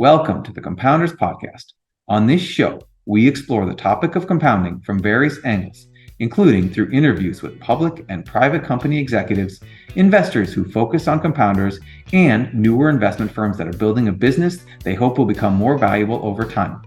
Welcome to the Compounders Podcast. On this show, we explore the topic of compounding from various angles, including through interviews with public and private company executives, investors who focus on compounders, and newer investment firms that are building a business they hope will become more valuable over time.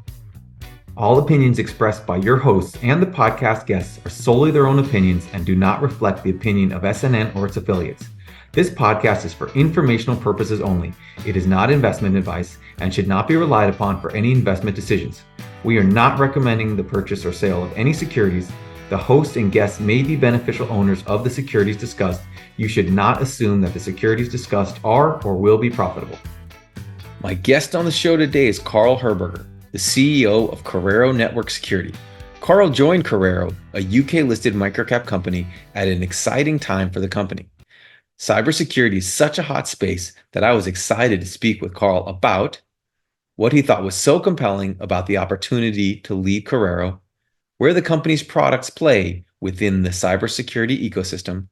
All opinions expressed by your hosts and the podcast guests are solely their own opinions and do not reflect the opinion of SNN or its affiliates. This podcast is for informational purposes only. It is not investment advice and should not be relied upon for any investment decisions. We are not recommending the purchase or sale of any securities. The host and guests may be beneficial owners of the securities discussed. You should not assume that the securities discussed are or will be profitable. My guest on the show today is Carl Herberger, the CEO of Corero Network Security. Carl joined Corero, a UK-listed microcap company, at an exciting time for the company. Cybersecurity is such a hot space that I was excited to speak with Carl about what he thought was so compelling about the opportunity to lead Corero, where the company's products play within the cybersecurity ecosystem,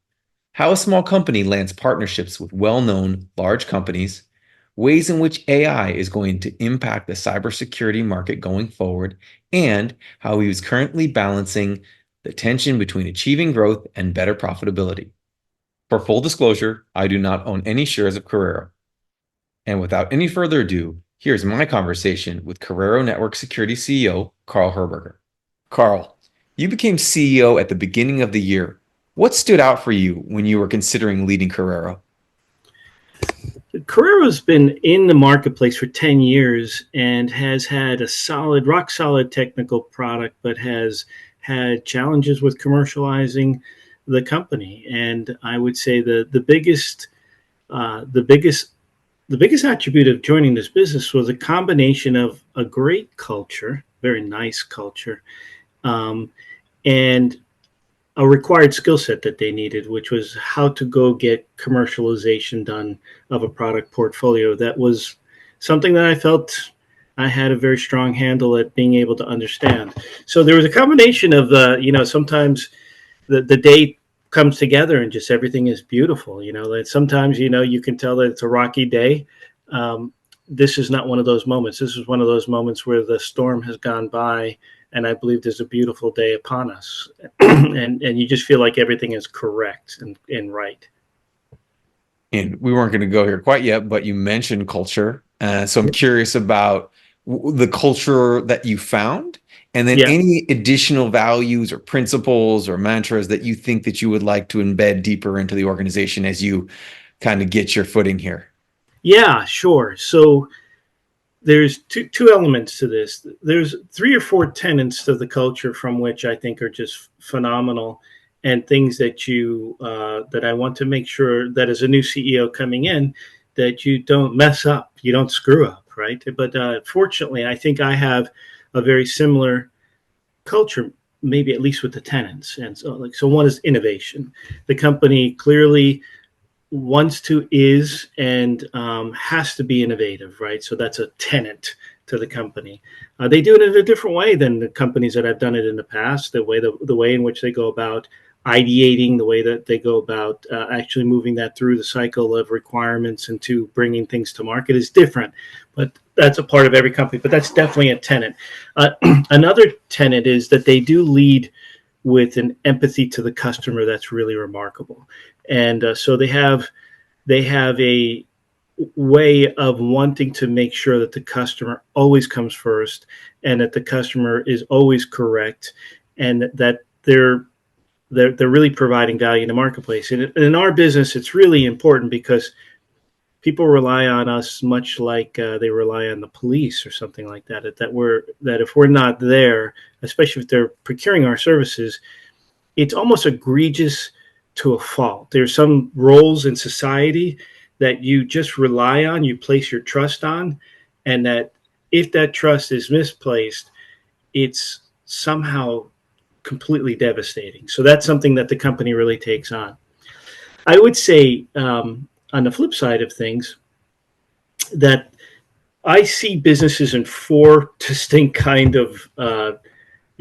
how a small company lands partnerships with well-known large companies, ways in which AI is going to impact the cybersecurity market going forward, and how he is currently balancing the tension between achieving growth and better profitability. For full disclosure, I do not own any shares of Corero. And without any further ado, here's my conversation with Corero Network Security CEO, Carl Herberger. Carl, you became CEO at the beginning of the year. What stood out for you when you were considering leading Corero? Corero's been in the marketplace for 10 years and has had a solid, rock solid technical product, but has had challenges with commercializing the company. And I would say the biggest attribute of joining this business was a combination of a great culture, very nice culture, and a required skill set that they needed, which was how to go get commercialization done of a product portfolio. That was something that I felt I had a very strong handle at being able to understand. So there was a combination of, sometimes the day comes together and just everything is beautiful. That sometimes, you can tell that it's a rocky day. This is not one of those moments. This is one of those moments where the storm has gone by and I believe there's a beautiful day upon us. and you just feel like everything is correct and right. And we weren't going to go here quite yet, but you mentioned culture. So I'm curious about the culture that you found, and then any additional values or principles or mantras that you think that you would like to embed deeper into the organization as you kind of get your footing here. Yeah, sure. So there's two elements to this. There's 3 or 4 tenets of the culture from which I think are just phenomenal, and things that that I want to make sure that as a new CEO coming in, that you don't mess up, you don't screw up, right? But fortunately, I think I have a very similar culture, maybe at least with the tenants. And so one is innovation. The company clearly wants to, is, and has to be innovative, right? So that's a tenet to the company. They do it in a different way than the companies that I've done it in the past. The way in which they go about ideating, the way that they go about actually moving that through the cycle of requirements into bringing things to market is different. But that's a part of every company. But that's definitely a tenet. Another tenet is that they do lead with an empathy to the customer that's really remarkable. And so they have a way of wanting to make sure that the customer always comes first, and that the customer is always correct, and that they're really providing value in the marketplace. And in our business, it's really important because people rely on us much like they rely on the police or something like that. That if we're not there, especially if they're procuring our services, it's almost egregious to a fault. There's some roles in society that you just rely on, you place your trust on, and that if that trust is misplaced, it's somehow completely devastating. So that's something that the company really takes on. I would say on the flip side of things that I see businesses in 4 distinct kind of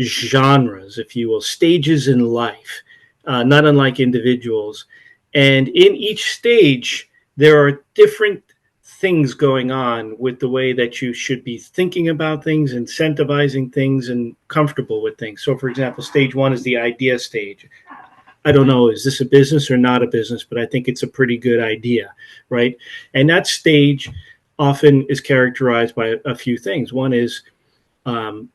genres, if you will, stages in life, not unlike individuals. And in each stage, there are different things going on with the way that you should be thinking about things, incentivizing things, and comfortable with things. So, for example, stage one is the idea stage. I don't know, is this a business or not a business, but I think it's a pretty good idea, right? And that stage often is characterized by a few things. One is um,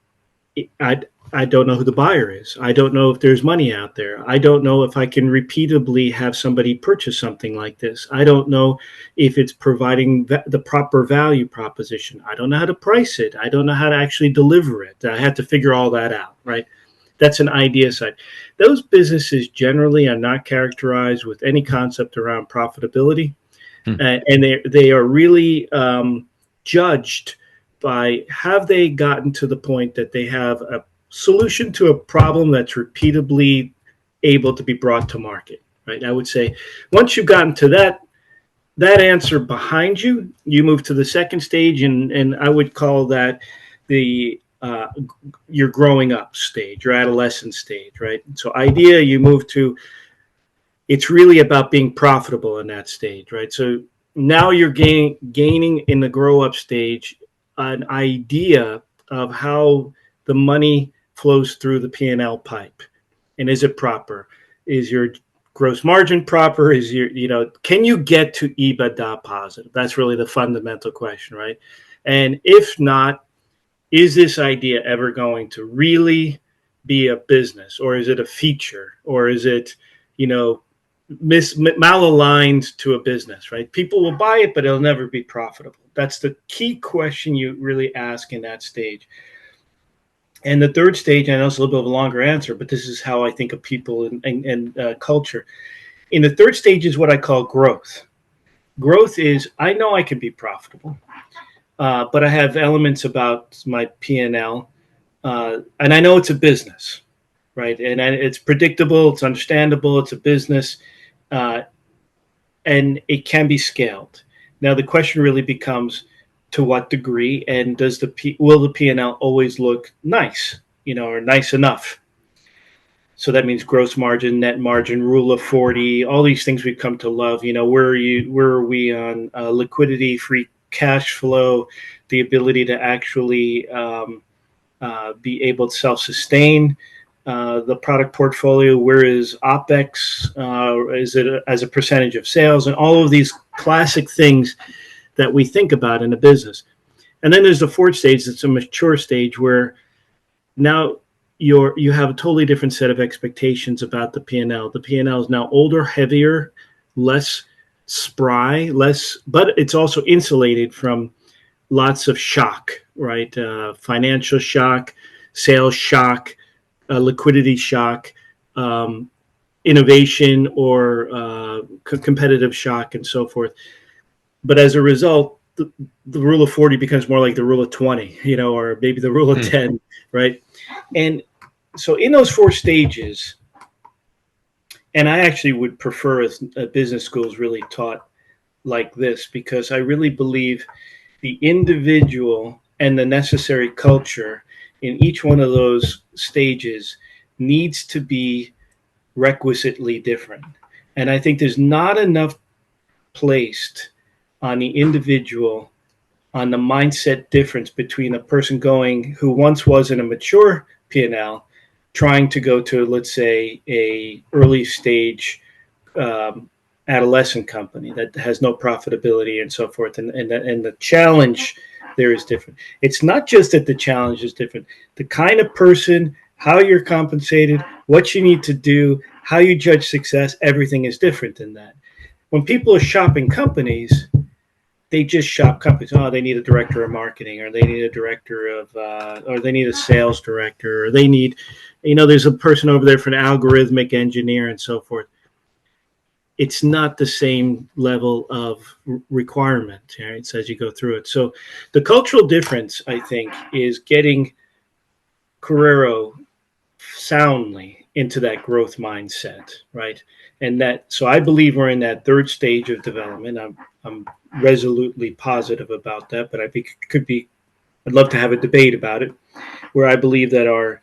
I don't know who the buyer is. I don't know if there's money out there. I don't know if I can repeatably have somebody purchase something like this. I don't know if it's providing the proper value proposition. I don't know how to price it. I don't know how to actually deliver it. I have to figure all that out, right? That's an idea side. Those businesses generally are not characterized with any concept around profitability, and they are really judged by, have they gotten to the point that they have a solution to a problem that's repeatedly able to be brought to market, right? I would say once you've gotten to that answer behind you, you move to the second stage, and I would call that the your growing up stage, your adolescent stage, right? So idea, you move to, it's really about being profitable in that stage, right? So now you're gaining in the grow up stage an idea of how the money flows through the P&L pipe, and is it proper? Is your gross margin proper? Is your, can you get to EBITDA positive? That's really the fundamental question, right? And if not, is this idea ever going to really be a business, or is it a feature, or is it, malaligned to a business, right? People will buy it, but it'll never be profitable. That's the key question you really ask in that stage. And the third stage, I know it's a little bit of a longer answer, but this is how I think of people and culture. In the third stage is what I call growth. Growth is, I know I can be profitable, but I have elements about my P&L, and I know it's a business, right? And it's predictable, it's understandable, it's a business, and it can be scaled. Now the question really becomes, to what degree, and will the P&L always look nice, or nice enough? So that means gross margin, net margin, rule of 40, all these things we've come to love. Where are we on liquidity, free cash flow, the ability to actually be able to self-sustain the product portfolio? Where is OpEx? Is it as a percentage of sales? And all of these classic things that we think about in a business. And then there's the fourth stage, that's a mature stage, where now you have a totally different set of expectations about the P&L. The P&L is now older, heavier, less spry, but it's also insulated from lots of shock, right? Financial shock, sales shock, liquidity shock, innovation or competitive shock, and so forth. But as a result, the rule of 40 becomes more like the rule of 20, or maybe the rule of 10, right? And so in those four stages, and I actually would prefer a business school is really taught like this, because I really believe the individual and the necessary culture in each one of those stages needs to be requisitely different. And I think there's not enough placed on the individual, on the mindset difference between a person who once was in a mature P&L, trying to go to, let's say, a early stage adolescent company that has no profitability and so forth. And the challenge there is different. It's not just that the challenge is different. The kind of person, how you're compensated, what you need to do, how you judge success, everything is different than that. When people are shopping companies, they just shop companies. Oh, they need a director of marketing, or they need a director of, or they need a sales director, or they need, there's a person over there for an algorithmic engineer and so forth. It's not the same level of requirement, right? So as you go through it. So the cultural difference, I think, is getting Corero soundly into that growth mindset, right? And so I believe we're in that third stage of development. I'm resolutely positive about that, but I think I'd love to have a debate about it, where I believe that our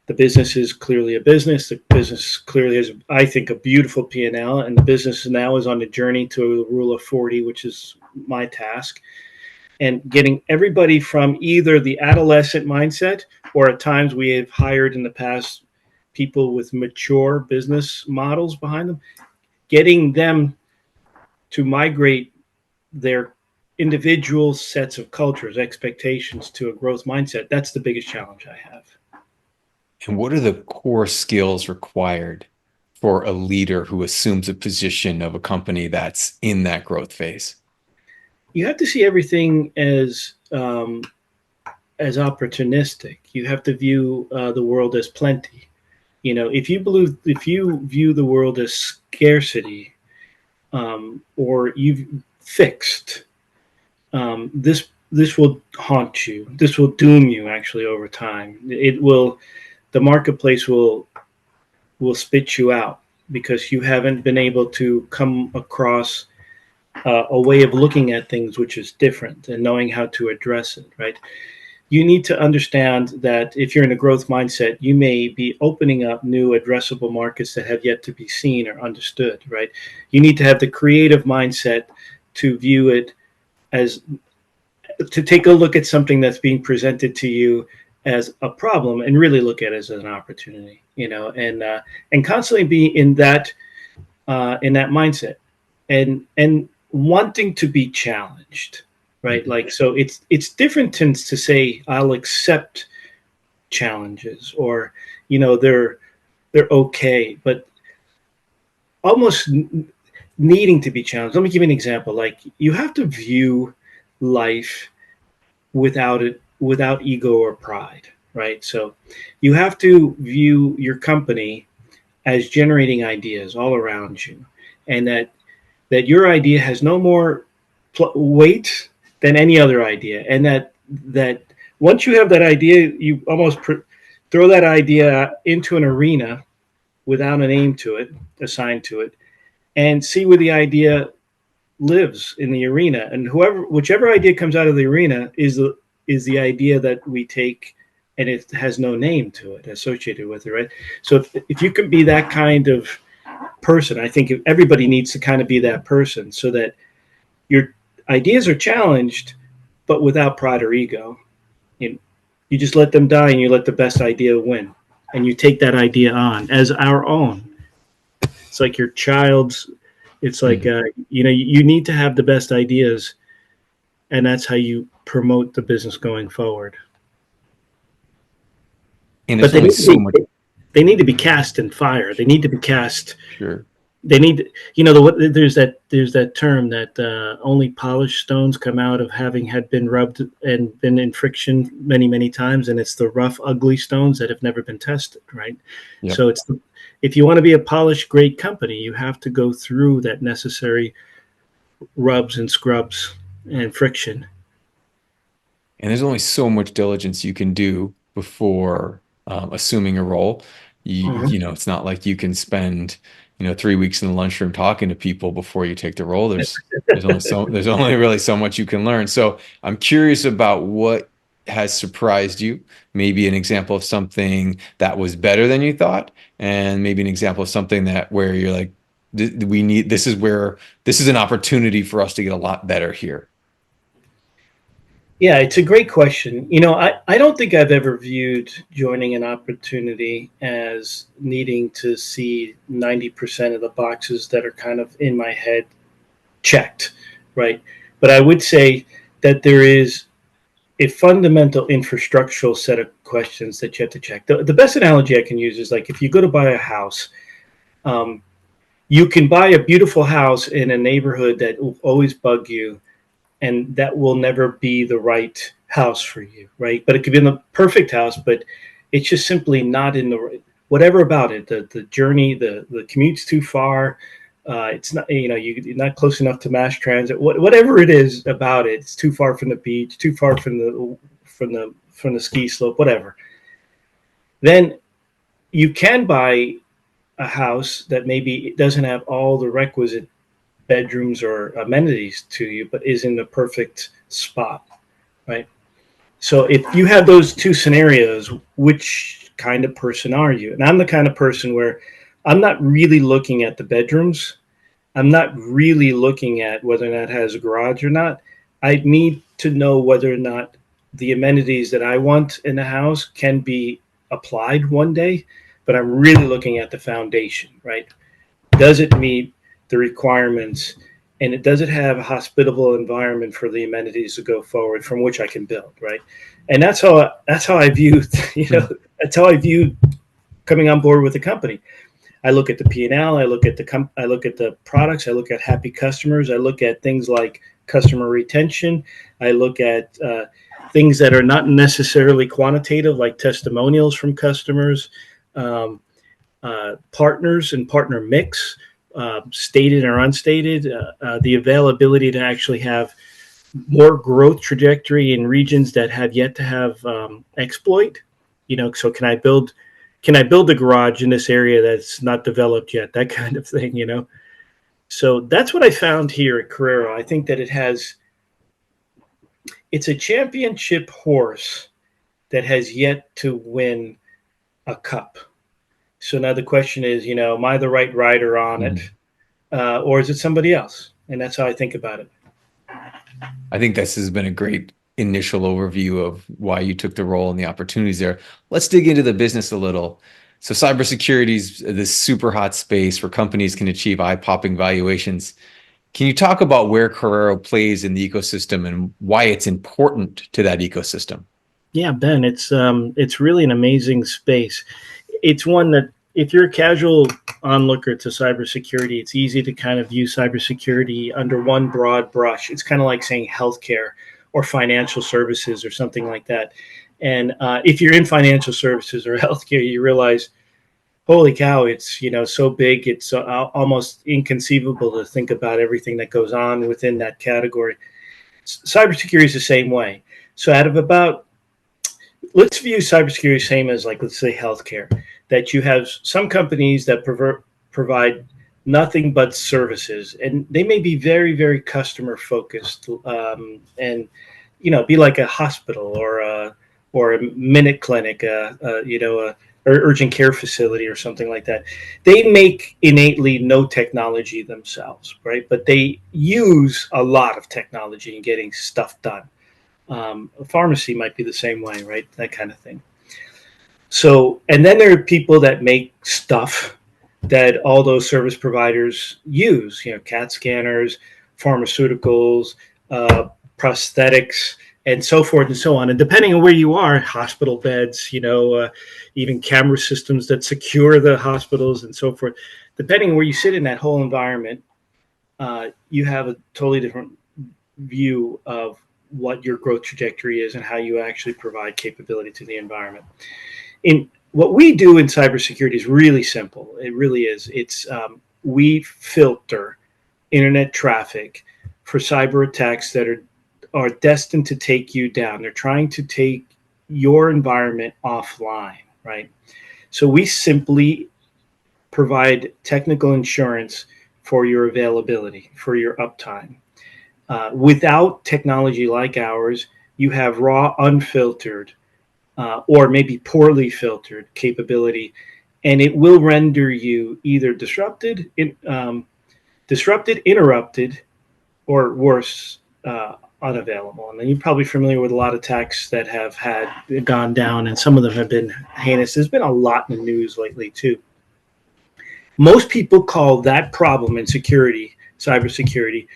The business is clearly a business. The business clearly has, I think, a beautiful P&L, and the business now is on the journey to a rule of 40, which is my task. And getting everybody from either the adolescent mindset, or at times we have hired in the past people with mature business models behind them, getting them to migrate their individual sets of cultures, expectations to a growth mindset. That's the biggest challenge I have. And what are the core skills required for a leader who assumes a position of a company that's in that growth phase? You have to see everything as opportunistic. You have to view the world as plenty. If you view the world as scarcity, or you've fixed, this will haunt you. This will doom you actually over time. The marketplace will spit you out because you haven't been able to come across a way of looking at things which is different and knowing how to address it, right? You need to understand that if you're in a growth mindset, you may be opening up new addressable markets that have yet to be seen or understood, right? You need to have the creative mindset to view it as, to take a look at something that's being presented to you as a problem and really look at it as an opportunity, and constantly be in that mindset and wanting to be challenged. Right. Like, so it's different to say, I'll accept challenges, or, they're okay, but almost needing to be challenged. Let me give you an example. Like, you have to view life without ego or pride. Right. So you have to view your company as generating ideas all around you, and that your idea has no more weight than any other idea, and that once you have that idea, you almost throw that idea into an arena without a name to it, assigned to it, and see where the idea lives in the arena. And whichever idea comes out of the arena is the idea that we take, and it has no name to it associated with it, right? So if you can be that kind of person, I think everybody needs to kind of be that person, so that your ideas are challenged, but without pride or ego. You just let them die, and you let the best idea win, and you take that idea on as our own. It's like your child's. It's like you need to have the best ideas, and that's how you promote the business going forward. And but they need to be cast in fire. They need to be cast. Sure. They need, there's that term that only polished stones come out of having had been rubbed and been in friction many, many times, and it's the rough, ugly stones that have never been tested, right? Yep. So if you want to be a polished, great company, you have to go through that necessary rubs and scrubs and friction. And there's only so much diligence you can do before assuming a role. It's not like you can spend 3 weeks in the lunchroom talking to people before you take the role. There's only really so much you can learn. So I'm curious about what has surprised you. Maybe an example of something that was better than you thought, and maybe an example of something where you're like, this is an opportunity for us to get a lot better here. Yeah, it's a great question. I don't think I've ever viewed joining an opportunity as needing to see 90% of the boxes that are kind of in my head checked, right? But I would say that there is a fundamental infrastructural set of questions that you have to check. The best analogy I can use is like if you go to buy a house, you can buy a beautiful house in a neighborhood that will always bug you, and that will never be the right house for you, right? But it could be the perfect house, but it's just simply not in the right, whatever about it, the journey, the commute's too far, it's not, you're not close enough to mass transit, whatever it is about it, it's too far from the beach, too far from the ski slope, whatever. Then you can buy a house that maybe doesn't have all the requisite bedrooms or amenities to you, but is in the perfect spot, right? So if you have those two scenarios, which kind of person are you? And I'm the kind of person where I'm not really looking at the bedrooms. I'm not really looking at whether or not it has a garage or not. I need to know whether or not the amenities that I want in the house can be applied one day, but I'm really looking at the foundation, right? Does it meet the requirements, and does it have a hospitable environment for the amenities to go forward from which I can build, right? And that's how I view, that's how I view coming on board with the company. I look at the P&L, I look at the products, I look at happy customers, I look at things like customer retention, I look at things that are not necessarily quantitative, like testimonials from customers, partners and partner mix, stated or unstated, the availability to actually have more growth trajectory in regions that have yet to have exploit. So can I build a garage in this area that's not developed yet? That kind of thing. So that's what I found here at Corero. I think that it's a championship horse that has yet to win a cup. So now the question is, am I the right rider on it, or is it somebody else? And that's how I think about it. I think this has been a great initial overview of why you took the role and the opportunities there. Let's dig into the business a little. So cybersecurity is this super hot space where companies can achieve eye-popping valuations. Can you talk about where Corero plays in the ecosystem and why it's important to that ecosystem? Yeah, Ben, it's really an amazing space. It's one that if you're a casual onlooker to cybersecurity, it's easy to kind of view cybersecurity under one broad brush. It's kind of like saying healthcare or financial services or something like that. And if you're in financial services or healthcare, you realize, holy cow, it's so big, it's almost inconceivable to think about everything that goes on within that category. Cybersecurity is the same way. So let's view cybersecurity same as, like, let's say healthcare, that you have some companies that provide nothing but services, and they may be very, very customer focused, and be like a hospital or a minute clinic, or urgent care facility or something like that. They make innately no technology themselves, right? But they use a lot of technology in getting stuff done. A pharmacy might be the same way, right? That kind of thing. So, and then there are people that make stuff that all those service providers use, CAT scanners, pharmaceuticals, prosthetics, and so forth and so on. And depending on where you are, hospital beds, even camera systems that secure the hospitals and so forth. Depending on where you sit in that whole environment, you have a totally different view of what your growth trajectory is and how you actually provide capability to the environment. In what we do in cybersecurity is really simple. It really is. We filter internet traffic for cyber attacks that are destined to take you down. They're trying to take your environment offline, right? So we simply provide technical insurance for your availability, for your uptime. Without technology like ours, you have raw, unfiltered, or maybe poorly filtered capability, and it will render you either disrupted, interrupted, or worse, unavailable. And then you're probably familiar with a lot of attacks that have gone down, and some of them have been heinous. There's been a lot in the news lately too. Most people call that problem in cybersecurity,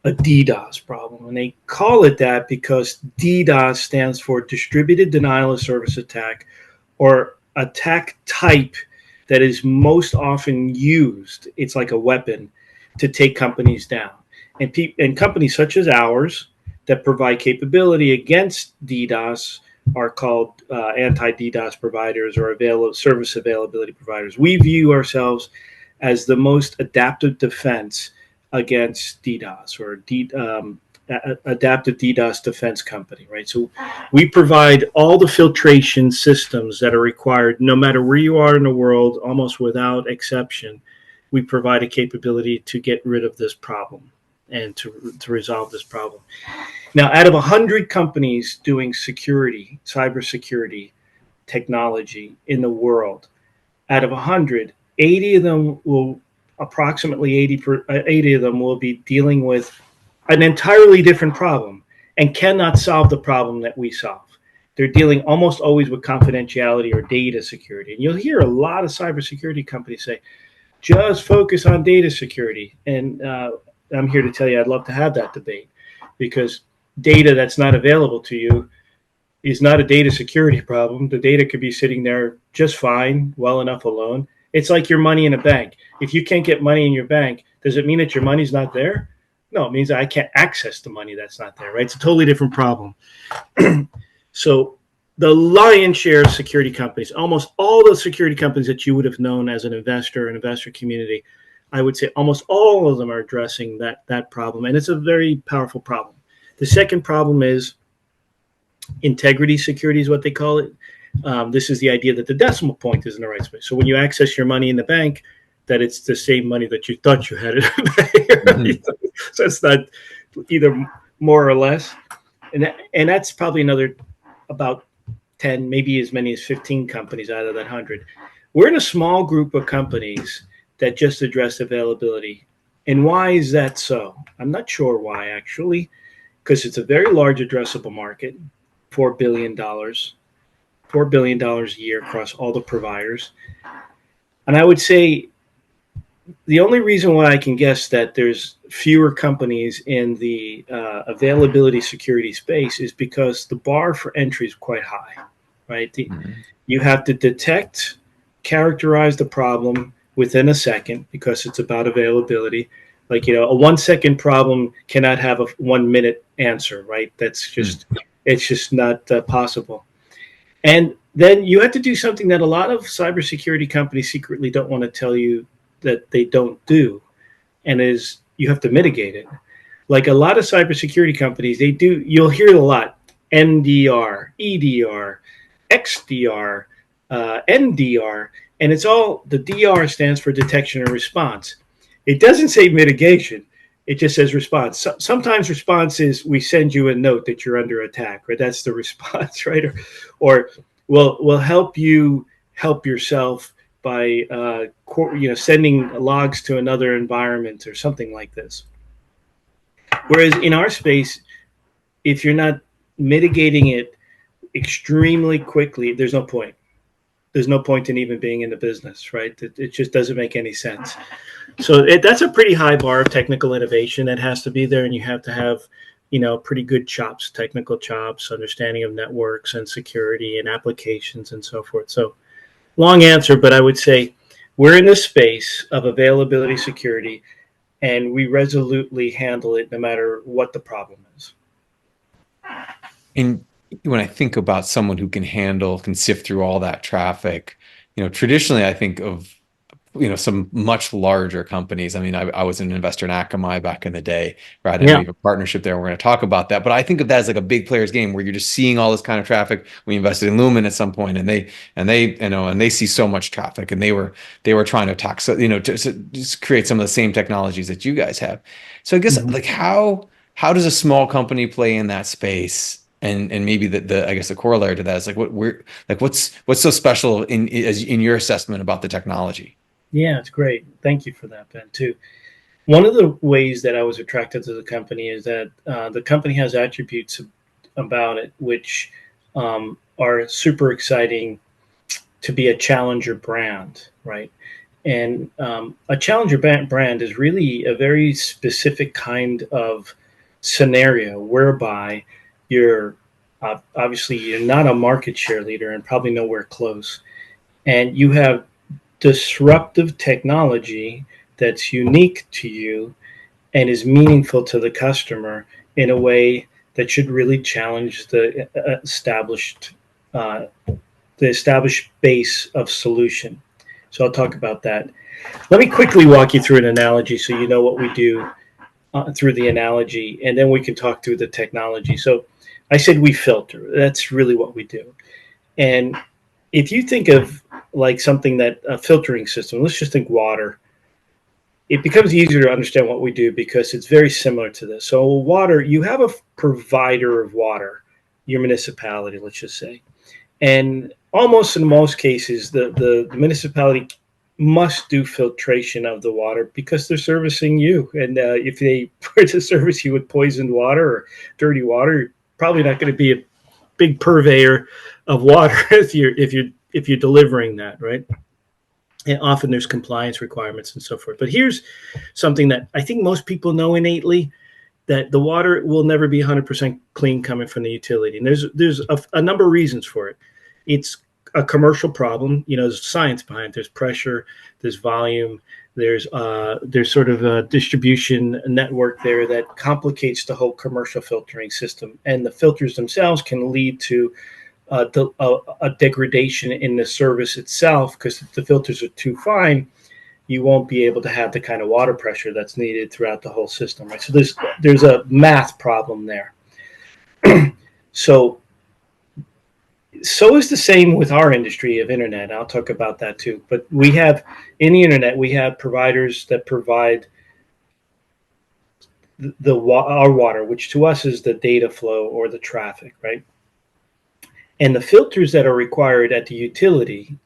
a DDoS problem. And they call it that because DDoS stands for distributed denial of service attack, or attack type that is most often used. It's like a weapon to take companies down. And companies such as ours that provide capability against DDoS are called anti-DDoS providers or service availability providers. We view ourselves as the most adaptive defense against DDoS, or adaptive DDoS defense company, right? So we provide all the filtration systems that are required no matter where you are in the world, almost without exception. We provide a capability to get rid of this problem and to resolve this problem. Now, out of 100 companies doing cybersecurity, technology in the world, out of 100, 80 of them will, approximately 80 of them will be dealing with an entirely different problem and cannot solve the problem that we solve. They're dealing almost always with confidentiality or data security. And you'll hear a lot of cybersecurity companies say, just focus on data security. And I'm here to tell you, I'd love to have that debate, because data that's not available to you is not a data security problem. The data could be sitting there just fine, well enough alone. It's like your money in a bank. If you can't get money in your bank, does it mean that your money's not there? No, it means that I can't access the money that's not there, right? It's a totally different problem. So the lion's share of security companies, almost all the security companies that you would have known as an investor, an investor community, I would say almost all of them are addressing that problem. And it's a very powerful problem. The second problem is integrity security is what they call it. This is the idea that the decimal point is in the right space. So when you access your money in the bank, that it's the same money that you thought you had in the bank. Mm-hmm. So it's not either more or less. And that's probably another about 10, maybe as many as 15 companies out of that 100. We're in a small group of companies that just address availability. And why is that so? I'm not sure why, actually, because it's a very large addressable market, $4 billion a year across all the providers. And I would say the only reason why I can guess that there's fewer companies in the availability security space is because the bar for entry is quite high, right? You have to detect, characterize the problem within a second, because it's about availability. Like, a 1 second problem cannot have a 1 minute answer, right? That's just, it's just not possible. And then you have to do something that a lot of cybersecurity companies secretly don't want to tell you that they don't do, and is you have to mitigate it. Like a lot of cybersecurity companies, they do, you'll hear it a lot, MDR, EDR, XDR, NDR, and it's all, the DR stands for detection and response. It doesn't say mitigation. It just says response. Sometimes response is we send you a note that you're under attack, right? That's the response, right? Or we'll help you help yourself by sending logs to another environment or something like this. Whereas in our space, if you're not mitigating it extremely quickly, there's no point. There's no point in even being in the business, right? It just doesn't make any sense. So that's a pretty high bar of technical innovation that has to be there, and you have to have, pretty good chops, technical chops, understanding of networks and security and applications and so forth. So long answer, but I would say we're in the space of availability security, and we resolutely handle it no matter what the problem is. And when I think about someone who can sift through all that traffic, traditionally I think of, some much larger companies. I mean, I was an investor in Akamai back in the day, right? And we have a partnership there. We're going to talk about that. But I think of that as like a big players game where you're just seeing all this kind of traffic. We invested in Lumen at some point, and they see so much traffic, and they were trying to attack, so, to just create some of the same technologies that you guys have. So I guess like how does a small company play in that space? And maybe I guess the corollary to that is like what's so special in your assessment about the technology? Yeah, it's great. Thank you for that, Ben, too. One of the ways that I was attracted to the company is that the company has attributes about it which are super exciting to be a challenger brand, right? And a challenger brand is really a very specific kind of scenario whereby you're obviously you're not a market share leader and probably nowhere close, and you have disruptive technology that's unique to you and is meaningful to the customer in a way that should really challenge the established base of solution. So I'll talk about that. Let me quickly walk you through an analogy so you know what we do through the analogy, and then we can talk through the technology. So I said we filter. That's really what we do. And if you think of like something that a filtering system, let's just think water. It becomes easier to understand what we do because it's very similar to this. So water, you have a provider of water, your municipality, let's just say. And almost in most cases, the municipality must do filtration of the water because they're servicing you. And if they were to service you with poisoned water or dirty water, you're probably not going to be a big purveyor of water if you're delivering that, right? And often there's compliance requirements and so forth. But here's something that I think most people know innately, that the water will never be 100% clean coming from the utility. And there's a number of reasons for it. It's a commercial problem. There's science behind it. There's pressure, there's volume, there's sort of a distribution network there that complicates the whole commercial filtering system. And the filters themselves can lead to a degradation in the service itself, because if the filters are too fine, you won't be able to have the kind of water pressure that's needed throughout the whole system, right? So there's a math problem there. So is the same with our industry of internet. I'll talk about that too. But we have, in the internet, we have providers that provide our water, which to us is the data flow or the traffic, right? And the filters that are required at the utility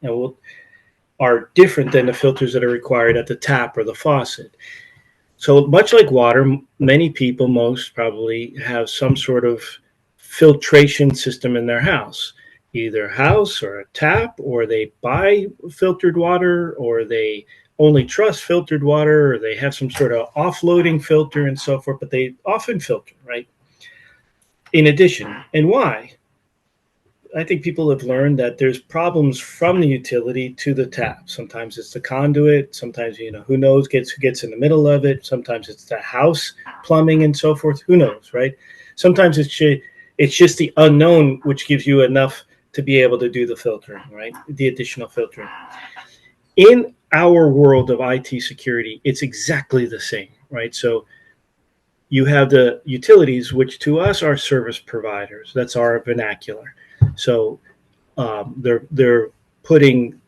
are different than the filters that are required at the tap or the faucet. So much like water, many people, most probably, have some sort of filtration system in their house, either a house or a tap, or they buy filtered water, or they only trust filtered water, or they have some sort of offloading filter and so forth, but they often filter, right? In addition, and why? I think people have learned that there's problems from the utility to the tap. Sometimes it's the conduit. Sometimes, who knows who gets in the middle of it. Sometimes it's the house plumbing and so forth. Who knows, right? Sometimes it's just the unknown, which gives you enough to be able to do the filtering, right? The additional filtering. In our world of IT security, it's exactly the same, right? So you have the utilities, which to us are service providers. That's our vernacular. So they're putting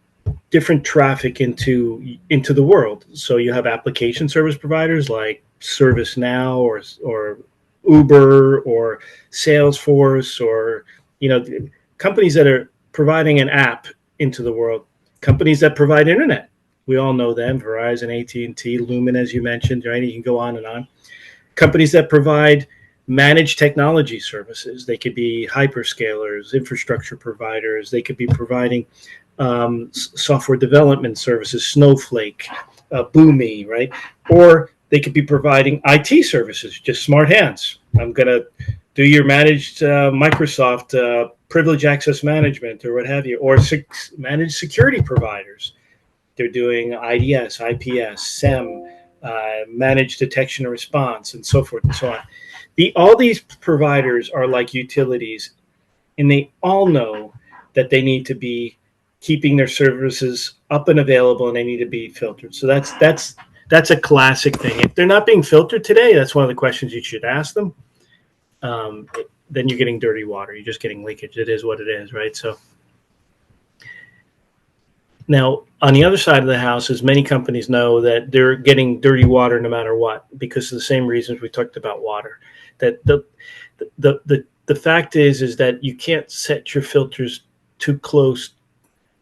different traffic into the world. So you have application service providers like ServiceNow or Uber or Salesforce, or companies that are providing an app into the world. Companies that provide internet. We all know them: Verizon, AT&T, Lumen, as you mentioned. Right? You can go on and on. Companies that provide managed technology services. They could be hyperscalers, infrastructure providers. They could be providing software development services, Snowflake, Boomi, right? Or they could be providing IT services, just smart hands. I'm going to do your managed Microsoft privilege access management or what have you, or managed security providers. They're doing IDS, IPS, SEM, managed detection and response, and so forth and so on. All these providers are like utilities, and they all know that they need to be keeping their services up and available, and they need to be filtered. So that's a classic thing. If they're not being filtered today, that's one of the questions you should ask them. Then you're getting dirty water. You're just getting leakage. It is what it is, right? So now, on the other side of the house is many companies know that they're getting dirty water no matter what, because of the same reasons we talked about water. That the fact is that you can't set your filters too close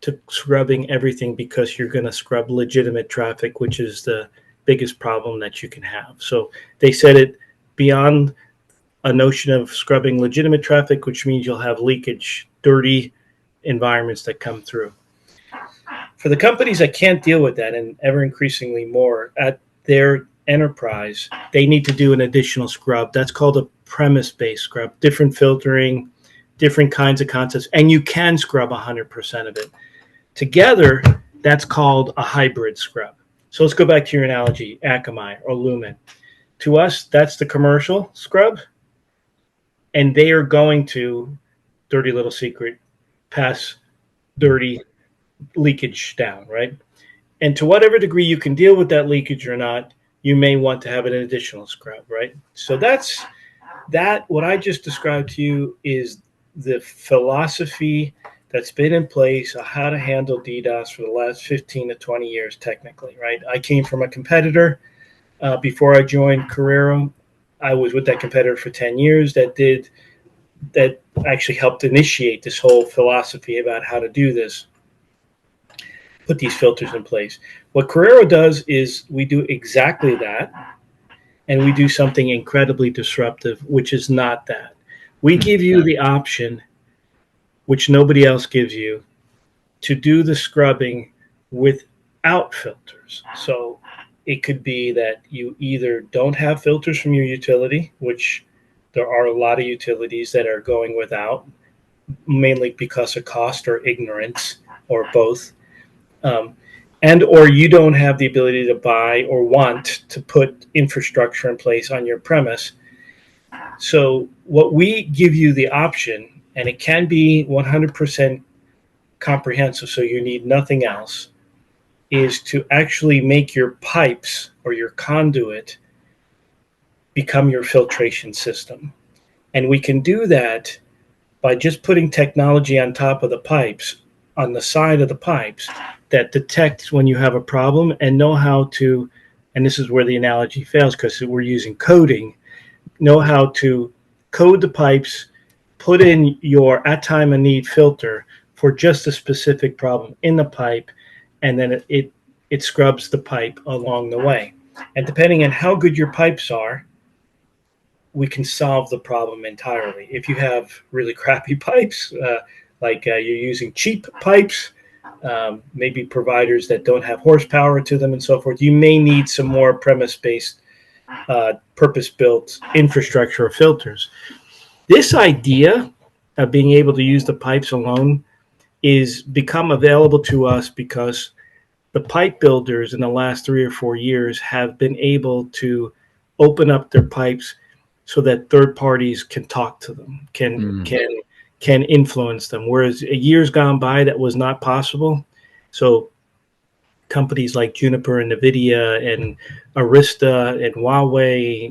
to scrubbing everything, because you're going to scrub legitimate traffic, which is the biggest problem that you can have. So they set it beyond a notion of scrubbing legitimate traffic, which means you'll have leakage, dirty environments that come through. For the companies that can't deal with that, and ever increasingly more at their enterprise, they need to do an additional scrub. That's called a premise-based scrub, different filtering, different kinds of concepts, and you can scrub 100% of it. Together, that's called a hybrid scrub. So let's go back to your analogy, Akamai or Lumen. To us, that's the commercial scrub, and they are going to, dirty little secret, pass dirty leakage down, right? And to whatever degree you can deal with that leakage or not, you may want to have an additional scrub, right? So what I just described to you is the philosophy that's been in place of how to handle DDoS for the last 15 to 20 years, technically, right? I came from a competitor. Before I joined Corero, I was with that competitor for 10 years that did that actually helped initiate this whole philosophy about how to do this, put these filters in place. What Corero does is we do exactly that, and we do something incredibly disruptive, which is not that. We give you the option, which nobody else gives you, to do the scrubbing without filters. So it could be that you either don't have filters from your utility, which there are a lot of utilities that are going without, mainly because of cost or ignorance or both. Um, and or you don't have the ability to buy or want to put infrastructure in place on your premise. So what we give you the option, and it can be 100% comprehensive, so you need nothing else, is to actually make your pipes or your conduit become your filtration system. And we can do that by just putting technology on top of the pipes, on the side of the pipes, that detects when you have a problem and know how to, and this is where the analogy fails because we're using coding, know how to code the pipes, put in your at time of need filter for just a specific problem in the pipe, and then it scrubs the pipe along the way. And depending on how good your pipes are, we can solve the problem entirely. If you have really crappy pipes, like you're using cheap pipes, maybe providers that don't have horsepower to them and so forth, you may need some more premise-based, purpose-built infrastructure of filters. This idea of being able to use the pipes alone is become available to us because the pipe builders in the last 3 or 4 years have been able to open up their pipes so that third parties can talk to them, can influence them. Whereas years gone by, that was not possible. So companies like Juniper and NVIDIA and Arista and Huawei,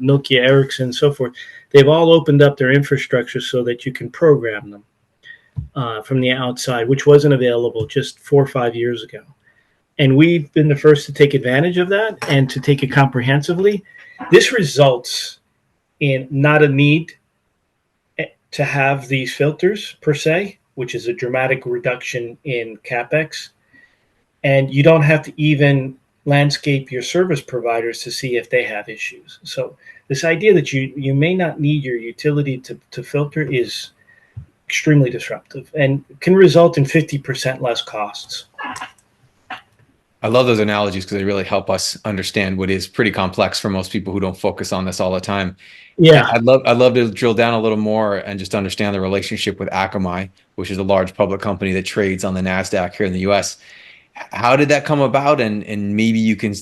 Nokia, Ericsson, so forth, they've all opened up their infrastructure so that you can program them from the outside, which wasn't available just 4 or 5 years ago. And we've been the first to take advantage of that and to take it comprehensively. This results in not a need to have these filters per se, which is a dramatic reduction in CapEx. And you don't have to even landscape your service providers to see if they have issues. So this idea that you may not need your utility to filter is extremely disruptive and can result in 50% less costs. I love those analogies because they really help us understand what is pretty complex for most people who don't focus on this all the time. Yeah. I'd love to drill down a little more and just understand the relationship with Akamai, which is a large public company that trades on the NASDAQ here in the US. How did that come about? And maybe you can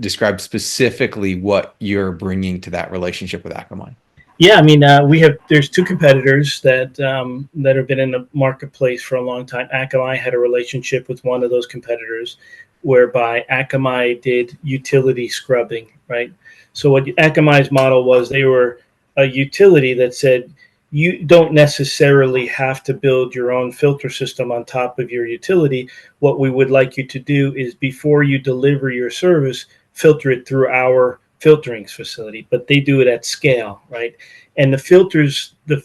describe specifically what you're bringing to that relationship with Akamai. Yeah, I mean, there's two competitors that have been in the marketplace for a long time. Akamai had a relationship with one of those competitors, whereby Akamai did utility scrubbing, right? So what Akamai's model was, they were a utility that said you don't necessarily have to build your own filter system on top of your utility. What we would like you to do is, before you deliver your service, filter it through our filtering facility, but they do it at scale, right? And the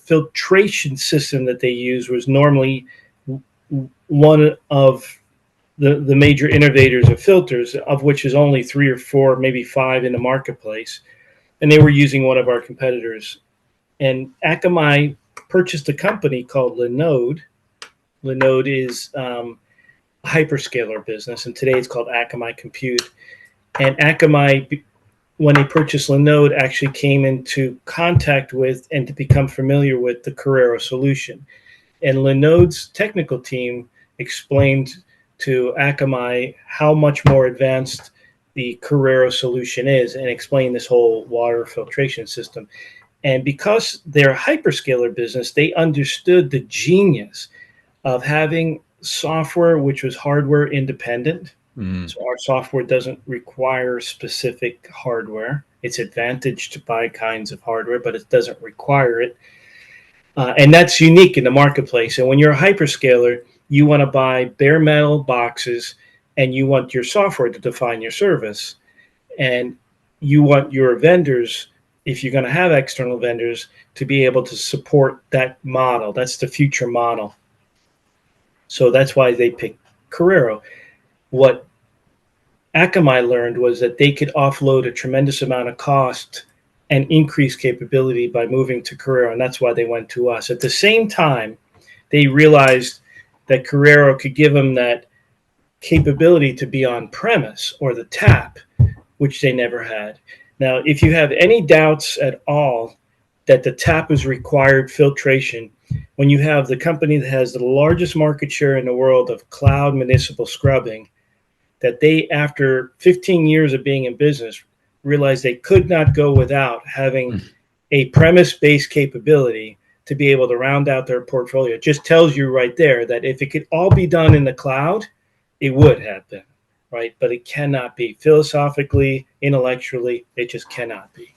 filtration system that they use was normally one of the major innovators of filters, of which is only 3 or 4, maybe 5 in the marketplace. And they were using one of our competitors. And Akamai purchased a company called Linode. Linode is a hyperscaler business, and today it's called Akamai Compute. And Akamai, when they purchased Linode, actually came into contact with and to become familiar with the Corero solution. And Linode's technical team explained to Akamai how much more advanced the Corero solution is and explain this whole water filtration system. And because they're a hyperscaler business, they understood the genius of having software which was hardware independent. So our software doesn't require specific hardware. It's advantaged by kinds of hardware, but it doesn't require it. And that's unique in the marketplace. And when you're a hyperscaler, you want to buy bare metal boxes and you want your software to define your service. And you want your vendors if you're going to have external vendors, to be able to support that model. That's the future model. So that's why they picked Corero. What Akamai learned was that they could offload a tremendous amount of cost and increase capability by moving to Corero, and that's why they went to us. At the same time, they realized that Corero could give them that capability to be on premise, or the tap, which they never had. Now, if you have any doubts at all that the tap is required filtration, when you have the company that has the largest market share in the world of cloud municipal scrubbing, that they, after 15 years of being in business, realized they could not go without having a premise-based capability to be able to round out their portfolio. It just tells you right there that if it could all be done in the cloud, it would have been, right? But it cannot be. Philosophically, intellectually, it just cannot be.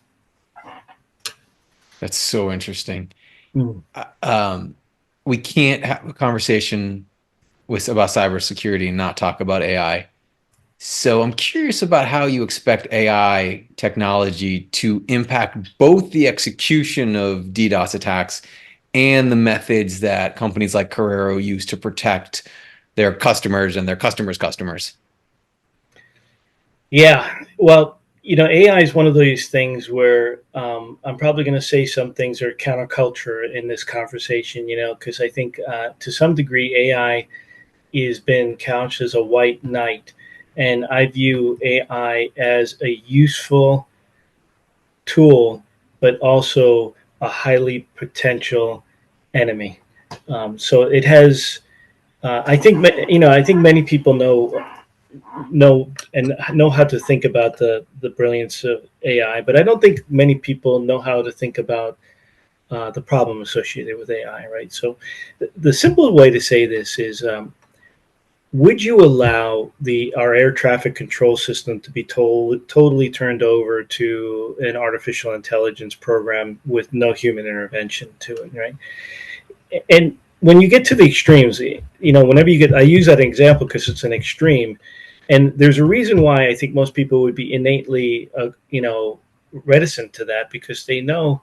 That's so interesting. We can't have a conversation about cybersecurity and not talk about AI. So I'm curious about how you expect AI technology to impact both the execution of DDoS attacks and the methods that companies like Corero use to protect their customers and their customers' customers. Yeah, well, AI is one of those things where I'm probably going to say some things are counterculture in this conversation, because I think to some degree AI has been couched as a white knight. And I view AI as a useful tool, but also a highly potential enemy. So it has, I think many people know how to think about the brilliance of AI, but I don't think many people know how to think about the problem associated with AI, right? So the simple way to say this is, would you allow our air traffic control system to be totally turned over to an artificial intelligence program with no human intervention to it, right? And when you get to the extremes, I use that example because it's an extreme, and there's a reason why I think most people would be innately, reticent to that, because they know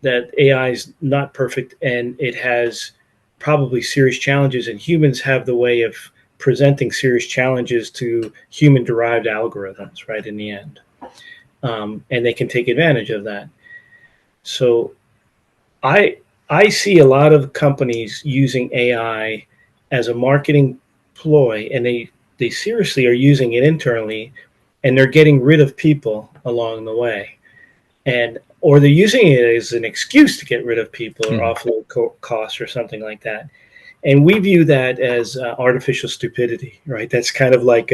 that AI is not perfect and it has probably serious challenges, and humans have the way of presenting serious challenges to human-derived algorithms, right, in the end. And they can take advantage of that. So I see a lot of companies using AI as a marketing ploy, and they seriously are using it internally, and they're getting rid of people along the way. Or they're using it as an excuse to get rid of people or offload costs or something like that. And we view that as artificial stupidity, right? That's kind of like,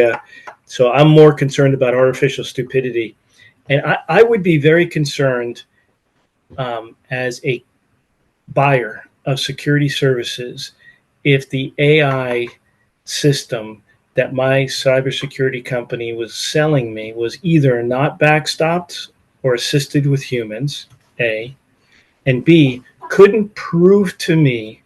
so I'm more concerned about artificial stupidity. And I would be very concerned as a buyer of security services if the AI system that my cybersecurity company was selling me was either not backstopped or assisted with humans, A, and B, couldn't prove to me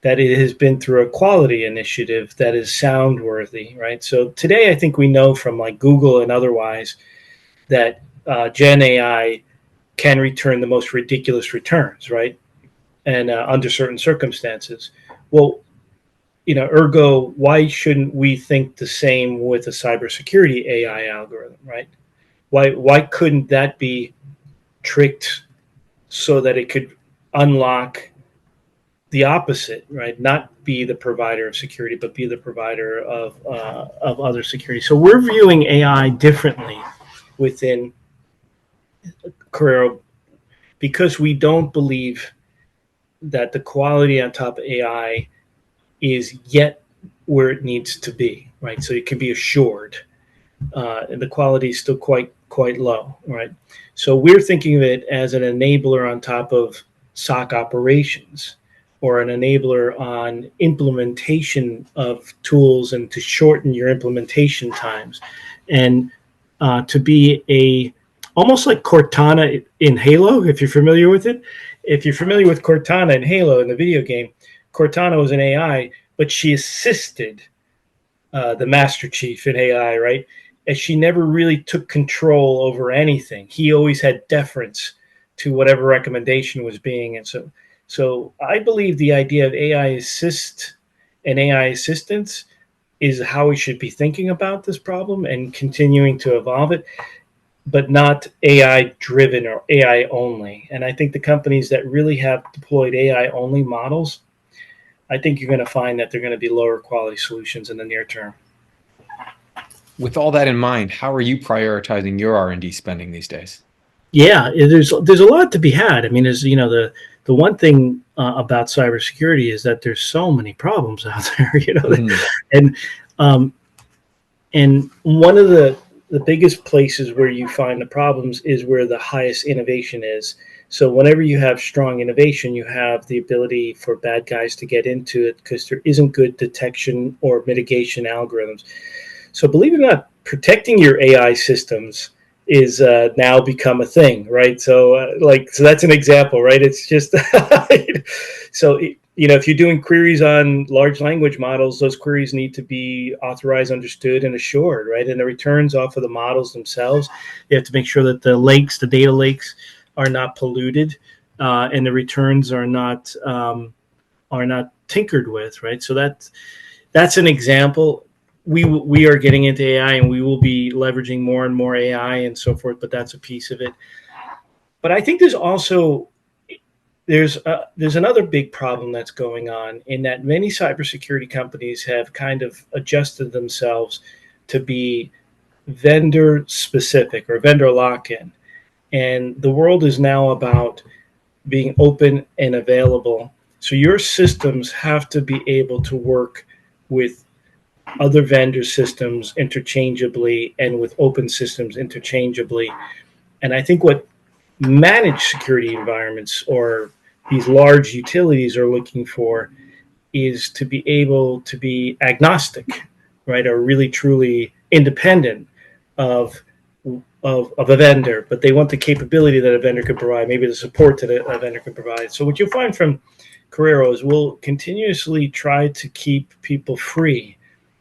that it has been through a quality initiative that is sound worthy, right? So today, I think we know from like Google and otherwise that Gen AI can return the most ridiculous returns, right? And under certain circumstances. Well, ergo, why shouldn't we think the same with a cybersecurity AI algorithm, right? Why couldn't that be tricked so that it could unlock the opposite, right? Not be the provider of security, but be the provider of other security. So we're viewing AI differently within Corero because we don't believe that the quality on top of AI is yet where it needs to be, right? So it can be assured, and the quality is still quite low, right? So we're thinking of it as an enabler on top of SOC operations, or an enabler on implementation of tools and to shorten your implementation times, and to be almost like Cortana in Halo, if you're familiar with it. If you're familiar with Cortana in Halo in the video game, Cortana was an AI, but she assisted the Master Chief in AI, right? And she never really took control over anything. He always had deference to whatever recommendation was being. And so I believe the idea of AI assist and AI assistance is how we should be thinking about this problem and continuing to evolve it, but not AI driven or AI only. And I think the companies that really have deployed AI only models, I think you're going to find that they're going to be lower quality solutions in the near term. With all that in mind, how are you prioritizing your R&D spending these days? Yeah, there's a lot to be had. I mean, as you know, the one thing about cybersecurity is that there's so many problems out there. And um, and one of the biggest places where you find the problems is where the highest innovation is. So whenever you have strong innovation, you have the ability for bad guys to get into it because there isn't good detection or mitigation algorithms. So believe it or not, protecting your AI systems is now become a thing, right? So so that's an example, right? It's just so if you're doing queries on large language models, those queries need to be authorized, understood, and assured, right? And the returns off of the models themselves, you have to make sure that the data lakes, are not polluted, and the returns are not tinkered with, right? So that's an example. We are getting into AI, and we will be leveraging more and more AI and so forth, but that's a piece of it. But I think there's another big problem that's going on in that many cybersecurity companies have kind of adjusted themselves to be vendor specific or vendor lock-in. And the world is now about being open and available. So your systems have to be able to work with other vendor systems interchangeably and with open systems interchangeably. And I think what managed security environments or these large utilities are looking for is to be able to be agnostic, right, or really truly independent of a vendor, but they want the capability that a vendor could provide, maybe the support that a vendor could provide. So what you'll find from Corero is we'll continuously try to keep people free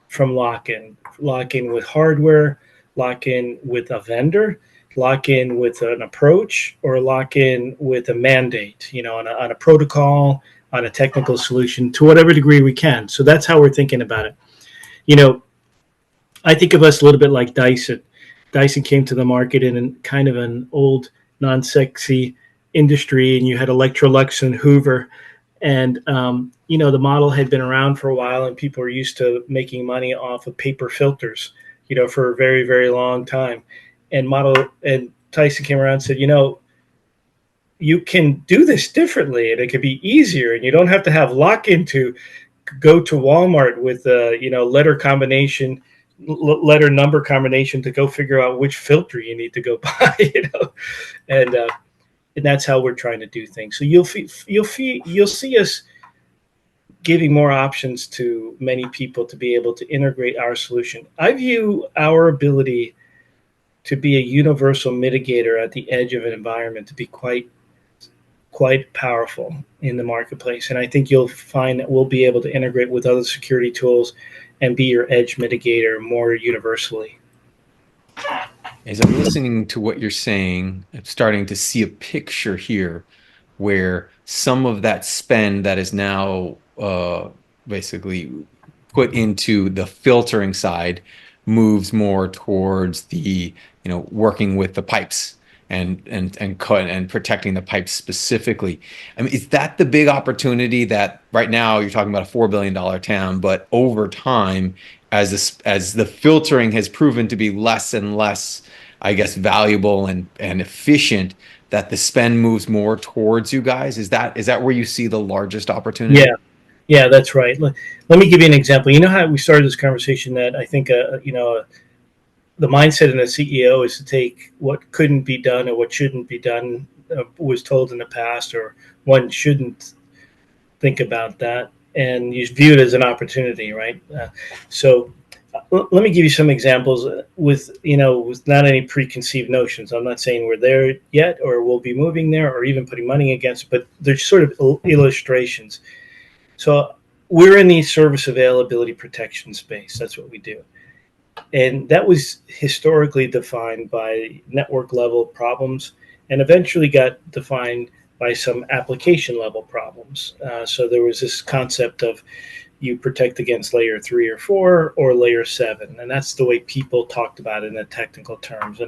from lock-in with hardware, lock-in with a vendor, lock-in with an approach, or lock-in with a mandate, on a protocol, on a technical solution to whatever degree we can. So that's how we're thinking about it. I think of us a little bit like Dyson. Dyson came to the market in kind of an old, non-sexy industry, and you had Electrolux and Hoover. And, the model had been around for a while, and people were used to making money off of paper filters, for a very, very long time. And Tyson came around and said, you can do this differently, and it could be easier, and you don't have to have lock-in to go to Walmart with a, letter number combination to go figure out which filter you need to go buy, and that's how we're trying to do things. So you'll see us giving more options to many people to be able to integrate our solution. I view our ability to be a universal mitigator at the edge of an environment to be quite powerful in the marketplace. And I think you'll find that we'll be able to integrate with other security tools and be your edge mitigator more universally. As I'm listening to what you're saying, I'm starting to see a picture here where some of that spend that is now basically put into the filtering side moves more towards the, working with the pipes and protecting the pipes specifically. I mean, is that the big opportunity that right now you're talking about a $4 billion TAM, but over time, as the filtering has proven to be less and less, I guess, valuable and efficient, that the spend moves more towards you guys? Is that where you see the largest opportunity? Yeah, that's right. Let me give you an example. You know how we started this conversation that I think, the mindset in a CEO is to take what couldn't be done or what shouldn't be done, was told in the past, or one shouldn't think about that, and you view it as an opportunity, right? So let me give you some examples with not any preconceived notions. I'm not saying we're there yet or we'll be moving there or even putting money against it, but there's sort of illustrations. So we're in the service availability protection space. That's what we do. And that was historically defined by network level problems and eventually got defined by some application level problems. So there was this concept of you protect against layer 3 or 4 or layer 7, and that's the way people talked about it in the technical terms.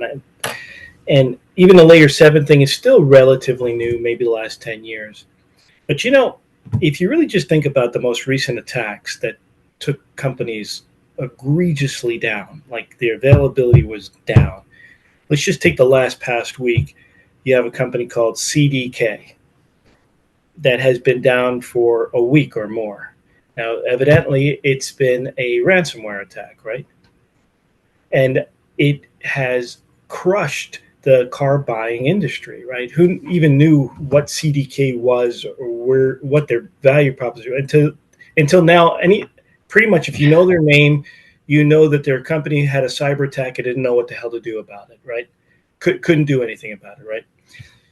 And even the layer 7 thing is still relatively new, maybe the last 10 years. But if you really just think about the most recent attacks that took companies egregiously down, like the availability was down. Let's just take the past week. You have a company called CDK that has been down for a week or more. Now, evidently, it's been a ransomware attack, right? And it has crushed the car buying industry, right? Who even knew what CDK was or what their value proposition until now? Pretty much, if you know their name, you know that their company had a cyber attack and didn't know what the hell to do about it, right? Couldn't do anything about it, right?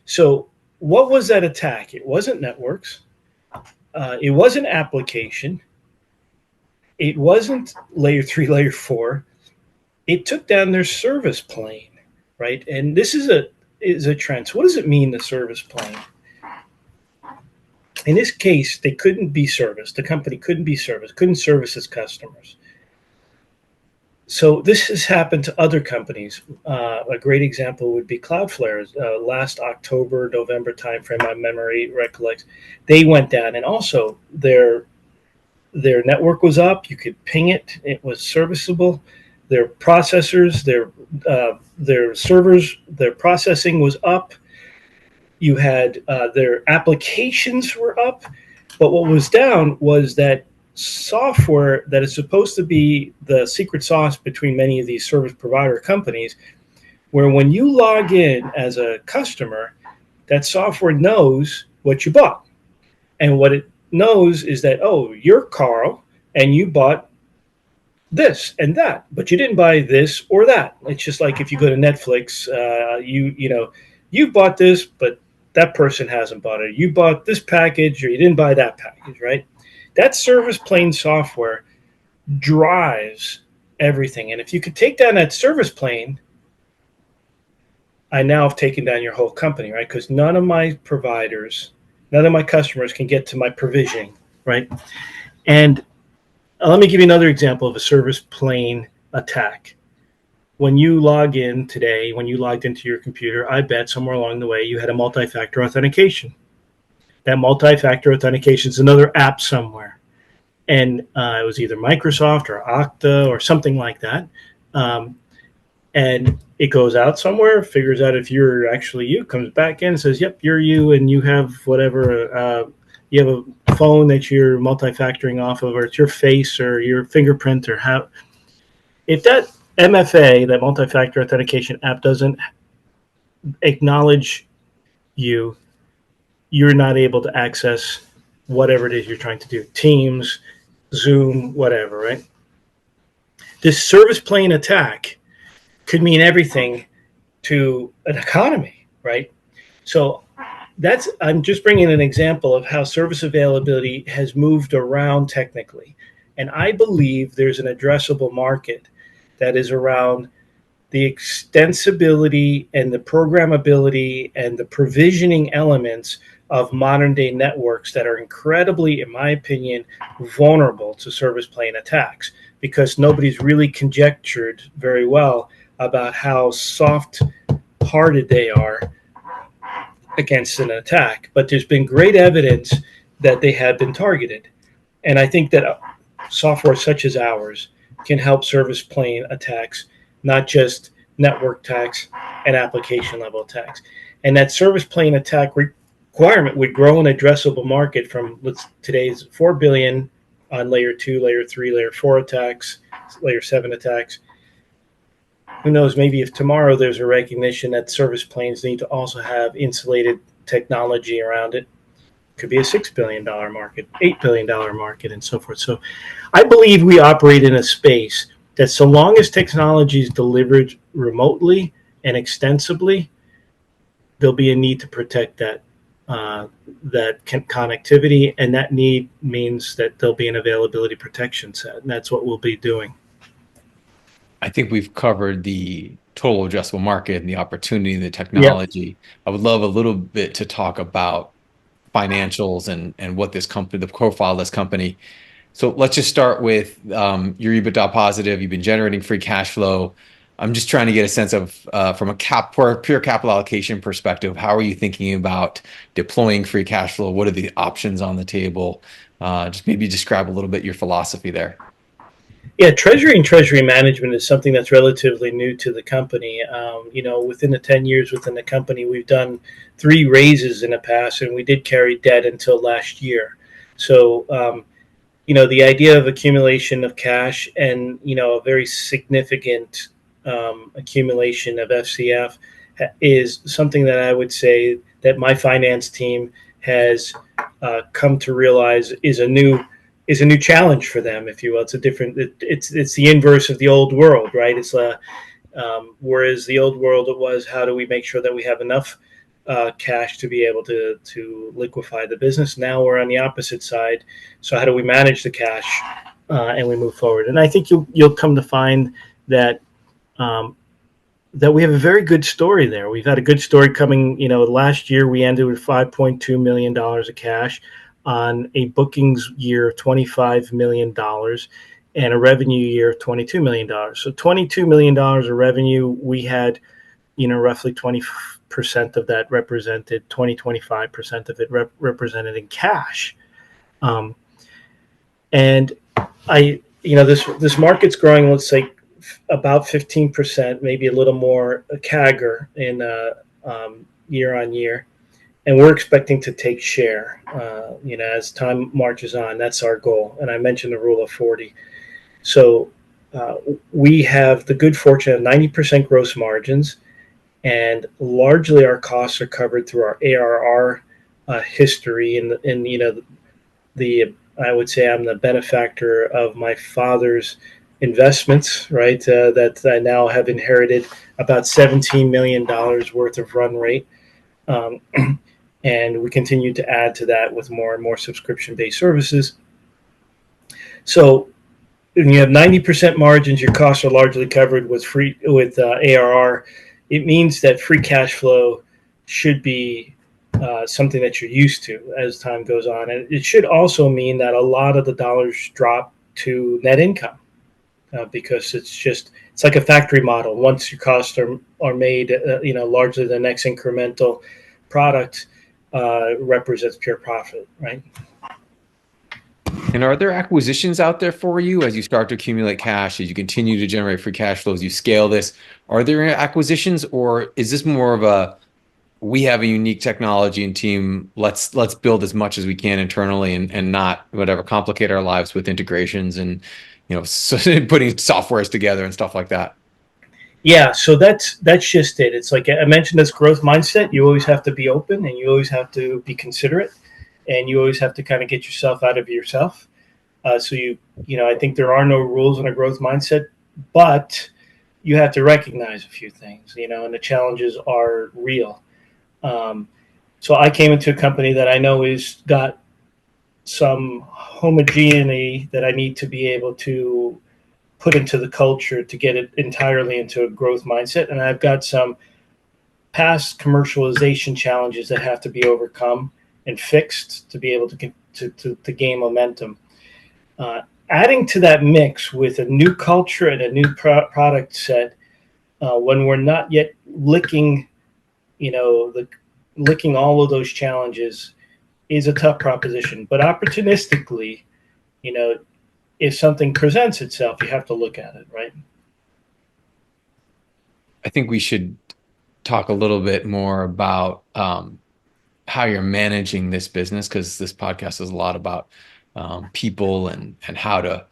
So what was that attack? It wasn't networks. It wasn't application. It wasn't layer 3, layer 4. It took down their service plane, right? And this is a trend. So what does it mean, the service plane? In this case, they couldn't be serviced. The company couldn't be serviced, couldn't service its customers. So this has happened to other companies. A great example would be Cloudflare. Last October, November timeframe, my memory recollects, they went down, and also their network was up. You could ping it; it was serviceable. Their processors, their servers, their processing was up. You had their applications were up, but what was down was that software that is supposed to be the secret sauce between many of these service provider companies, where when you log in as a customer, that software knows what you bought. And what it knows is that, oh, you're Carl and you bought this and that, but you didn't buy this or that. It's just like if you go to Netflix, you bought this, but that person hasn't bought it. You bought this package or you didn't buy that package, right? That service plane software drives everything. And if you could take down that service plane, I now have taken down your whole company, right? Because none of my customers can get to my provisioning, right? And let me give you another example of a service plane attack. When you log in today, when you logged into your computer, I bet somewhere along the way you had a multi-factor authentication. That multi-factor authentication is another app somewhere. And it was either Microsoft or Okta or something like that. And it goes out somewhere, figures out if you're actually you, comes back in and says, yep, you're you, and you have whatever, you have a phone that you're multi-factoring off of, or it's your face or your fingerprint or how. If that MFA, that multi-factor authentication app, doesn't acknowledge you, you're not able to access whatever it is you're trying to do. Teams, Zoom, whatever, right? This service plane attack could mean everything to an economy, right? So I'm just bringing an example of how service availability has moved around technically. And I believe there's an addressable market that is around the extensibility and the programmability and the provisioning elements of modern day networks that are incredibly, in my opinion, vulnerable to service plane attacks, because nobody's really conjectured very well about how soft-hearted they are against an attack. But there's been great evidence that they have been targeted. And I think that software such as ours can help service plane attacks, not just network attacks and application level attacks. And that service plane attack requirement would grow an addressable market from today's 4 billion on layer 2, layer 3, layer 4 attacks, layer 7 attacks. Who knows, maybe if tomorrow there's a recognition that service planes need to also have insulated technology around it, could be a $6 billion market, $8 billion market, and so forth. So I believe we operate in a space that, so long as technology is delivered remotely and extensively, there'll be a need to protect that connectivity, and that need means that there'll be an availability protection set, and that's what we'll be doing. I think we've covered the total addressable market and the opportunity and the Yep. technology. I would love a little bit to talk about financials and what this company, the profile of this company. So let's just start with your EBITDA positive. You've been generating free cash flow. I'm just trying to get a sense of, from a pure capital allocation perspective, how are you thinking about deploying free cash flow? What are the options on the table? Just maybe describe a little bit your philosophy there. Yeah, treasury and treasury management is something that's relatively new to the company. Within the 10 years within the company, we've done 3 raises in the past, and we did carry debt until last year. So, the idea of accumulation of cash and, a very significant accumulation of FCF is something that I would say that my finance team has come to realize is a new challenge for them, if you will. It's the inverse of the old world, right? Whereas the old world, it was, how do we make sure that we have enough cash to be able to liquefy the business? Now we're on the opposite side. So how do we manage the cash and we move forward? And I think you'll come to find that that we have a very good story there. We've had a good story coming. Last year we ended with $5.2 million of cash on a bookings year of $25 million and a revenue year of $22 million. So $22 million of revenue, we had, roughly 20% of that represented, 25% of it represented in cash. And this market's growing, let's say, about 15%, maybe a little more, a CAGR in year on year. And we're expecting to take share, as time marches on. That's our goal. And I mentioned the rule of 40. So we have the good fortune of 90% gross margins, and largely our costs are covered through our ARR history. And I would say I'm the benefactor of my father's investments, right? That I now have inherited about $17 million worth of run rate. And we continue to add to that with more and more subscription-based services. So when you have 90% margins, your costs are largely covered with ARR. It means that free cash flow should be something that you're used to as time goes on. And it should also mean that a lot of the dollars drop to net income because it's like a factory model. Once your costs are made, largely the next incremental product represents pure profit, right? And are there acquisitions out there for you as you start to accumulate cash, as you continue to generate free cash flows, you scale this? Are there acquisitions, or is this more of we have a unique technology and team, let's build as much as we can internally and not complicate our lives with integrations and putting softwares together and stuff like that? Yeah, so that's just it. It's like I mentioned, this growth mindset. You always have to be open, and you always have to be considerate, and you always have to kind of get yourself out of yourself. So I think there are no rules in a growth mindset, but you have to recognize a few things, and the challenges are real. So I came into a company that I know is got some homogeneity that I need to be able to put into the culture to get it entirely into a growth mindset. And I've got some past commercialization challenges that have to be overcome and fixed to be able to gain momentum. Adding to that mix with a new culture and a new product set, when we're not yet licking all of those challenges, is a tough proposition. But opportunistically, if something presents itself, you have to look at it, right? I think we should talk a little bit more about how you're managing this business, because this podcast is a lot about people and how to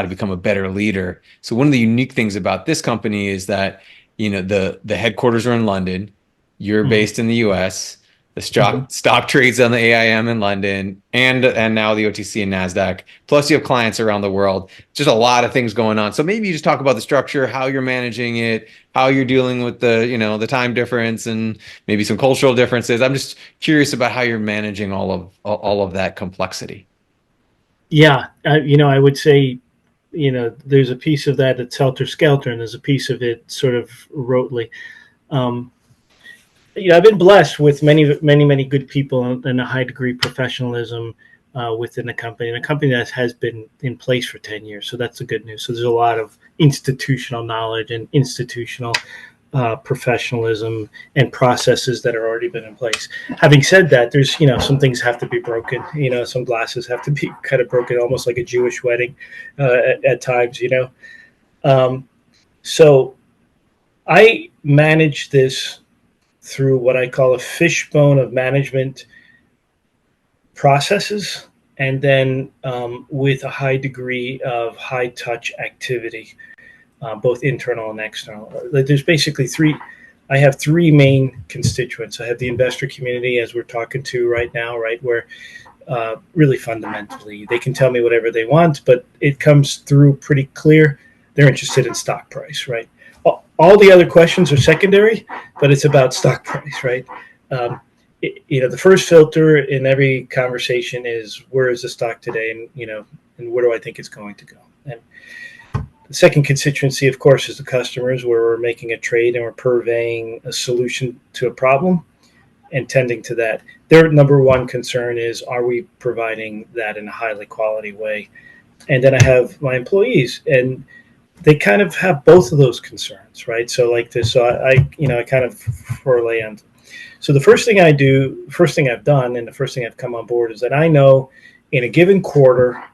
become a better leader. So one of the unique things about this company is that the headquarters are in London. You're based in the US. The stock trades on the AIM in London and now the OTC and NASDAQ. Plus you have clients around the world. Just a lot of things going on. So maybe you just talk about the structure, how you're managing it, how you're dealing with the time difference and maybe some cultural differences. I'm just curious about how you're managing all of that complexity. Yeah, I would say there's a piece of that that's helter-skelter, and there's a piece of it sort of rotely. I've been blessed with many, many, many good people and a high degree of professionalism within the company, and a company that has been in place for 10 years. So that's the good news. So there's a lot of institutional knowledge and institutional professionalism and processes that are already been in place. Having said that, there's, some things have to be broken. Some glasses have to be kind of broken, almost like a Jewish wedding at times, So I manage this through what I call a fishbone of management processes, and then with a high degree of high touch activity, both internal and external. There's basically I have three main constituents. I have the investor community, as we're talking to right now, right, where really fundamentally they can tell me whatever they want, but it comes through pretty clear. They're interested in stock price, right? All the other questions are secondary, but it's about stock price, right? The first filter in every conversation is, where is the stock today, and where do I think it's going to go? And the second constituency, of course, is the customers, where we're making a trade and we're purveying a solution to a problem and tending to that. Their number one concern is, are we providing that in a highly quality way? And then I have my employees, and they kind of have both of those concerns, right? So I kind of foray on. So the first thing I've done, and the first thing I've come on board, is that I know in a given quarter,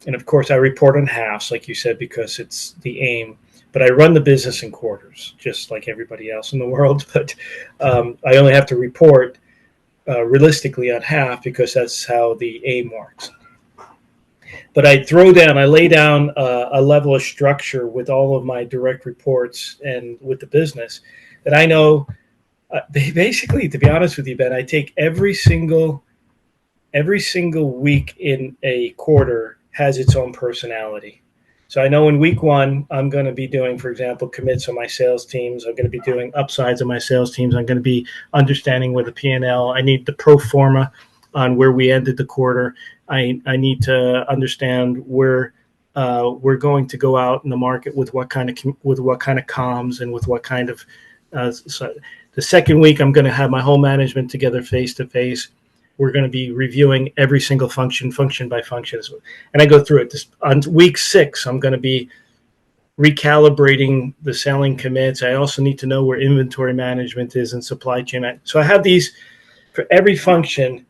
and of course I report in halves, like you said, because it's the aim, but I run the business in quarters, just like everybody else in the world. But I only have to report realistically on half, because that's how the aim works. But I lay down a level of structure with all of my direct reports and with the business, that I know, basically, to be honest with you, Ben, I take every single week in a quarter has its own personality. So I know in week one, I'm going to be doing, for example, commits on my sales teams. I'm going to be doing upsides on my sales teams. I'm going to be understanding where the P&L. I need the pro forma on where we ended the quarter. I need to understand where we're going to go out in the market with what kind of comms and with what kind of. So the second week, I'm going to have my whole management together face to face. We're going to be reviewing every single function by function, and I go through it. On week 6, I'm going to be recalibrating the selling commits. I also need to know where inventory management is and supply chain. So I have these for every function.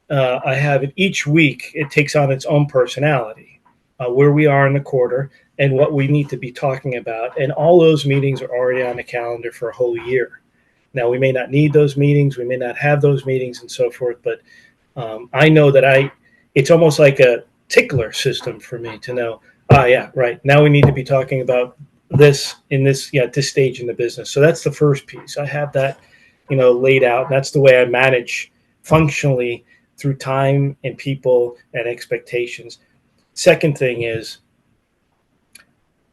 I have it each week. It takes on its own personality, where we are in the quarter and what we need to be talking about. And all those meetings are already on the calendar for a whole year. Now, we may not need those meetings. We may not have those meetings and so forth. But I know that it's almost like a tickler system for me to know, yeah, right. Now we need to be talking about this at this stage in the business. So that's the first piece. I have that, laid out. That's the way I manage functionally through time and people and expectations. Second thing is,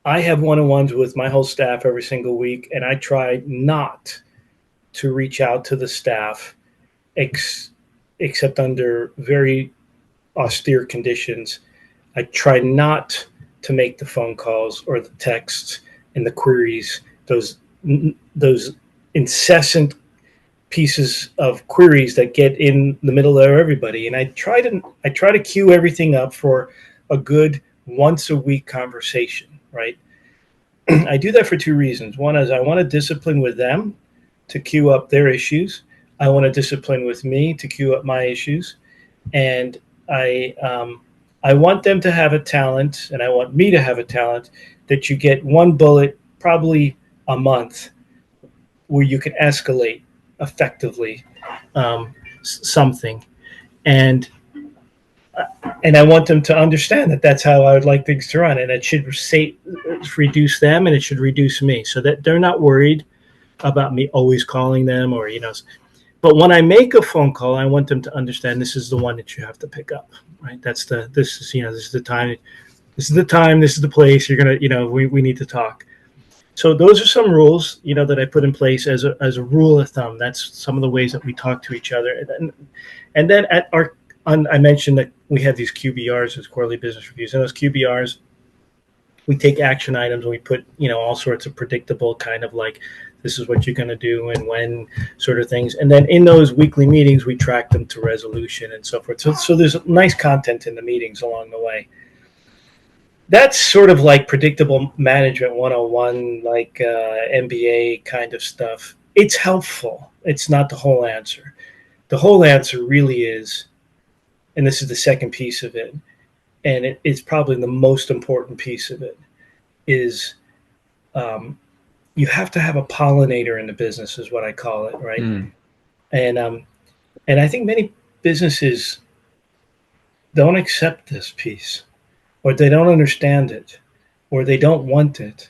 I have one-on-ones with my whole staff every single week, and I try not to reach out to the staff except under very austere conditions. I try not to make the phone calls or the texts and the queries, those incessant pieces of queries that get in the middle of everybody. And I try to queue everything up for a good once a week conversation, right? I do that for two reasons. One is I want to discipline with them to queue up their issues. I want to discipline with me to queue up my issues. And I want them to have a talent, and I want me to have a talent, that you get one bullet probably a month where you can escalate effectively something. And I want them to understand that that's how I would like things to run. And it should reduce them, and it should reduce me, so that they're not worried about me always calling them or, but when I make a phone call, I want them to understand this is the one that you have to pick up, right? This is the time, this is the place you're going to, we need to talk. So those are some rules, that I put in place as a rule of thumb. That's some of the ways that we talk to each other. And then I mentioned that we have these QBRs, as quarterly business reviews, and those QBRs, We take action items and we put, all sorts of predictable kind of like, this is what you're going to do and when sort of things. And then in those weekly meetings, we track them to resolution and so forth. So there's nice content in the meetings along the way. That's sort of like predictable management 101, like MBA kind of stuff. It's helpful. It's not the whole answer. The whole answer really is, and this is the second piece of it, and it's probably the most important piece of it, is you have to have a pollinator in the business, is what I call it, right? And I think many businesses don't accept this piece, or they don't understand it, or they don't want it,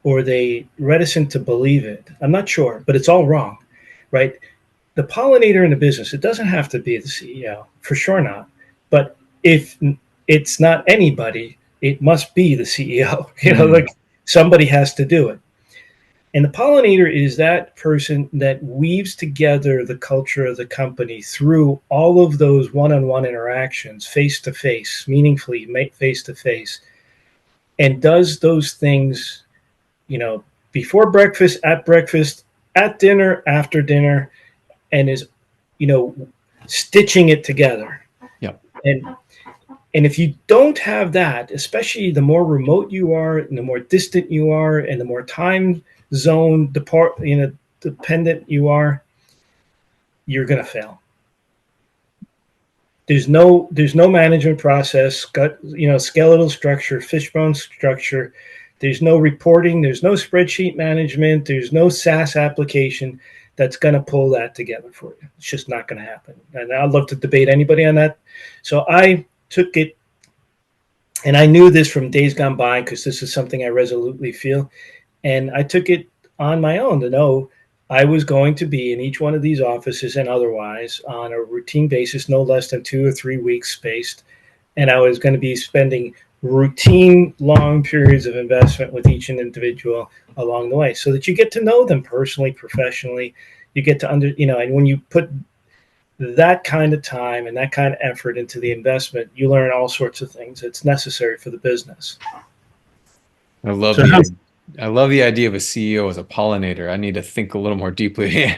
or they reticent to believe it. I'm not sure, but it's all wrong, right? The pollinator in the business, it doesn't have to be the CEO, for sure not. But if it's not anybody, it must be the CEO. Like somebody has to do it. And the pollinator is that person that weaves together the culture of the company through all of those one-on-one interactions, face-to-face, meaningfully face-to-face, and does those things, before breakfast, at dinner, after dinner, and is, stitching it together. Yep. And if you don't have that, especially the more remote you are and the more distant you are and the more time zone dependent you are, you're going to fail. There's no management process, skeletal structure, fishbone structure. There's no reporting. There's no spreadsheet management. There's no SaaS application that's going to pull that together for you. It's just not going to happen. And I'd love to debate anybody on that. So I took it, and I knew this from days gone by because this is something I resolutely feel. And I took it on my own to know I was going to be in each one of these offices and otherwise on a routine basis, no less than 2 or 3 weeks spaced. And I was going to be spending routine long periods of investment with each individual along the way so that you get to know them personally, professionally. You get to and when you put that kind of time and that kind of effort into the investment, you learn all sorts of things that's necessary for the business. I love the idea of a CEO as a pollinator. I need to think a little more deeply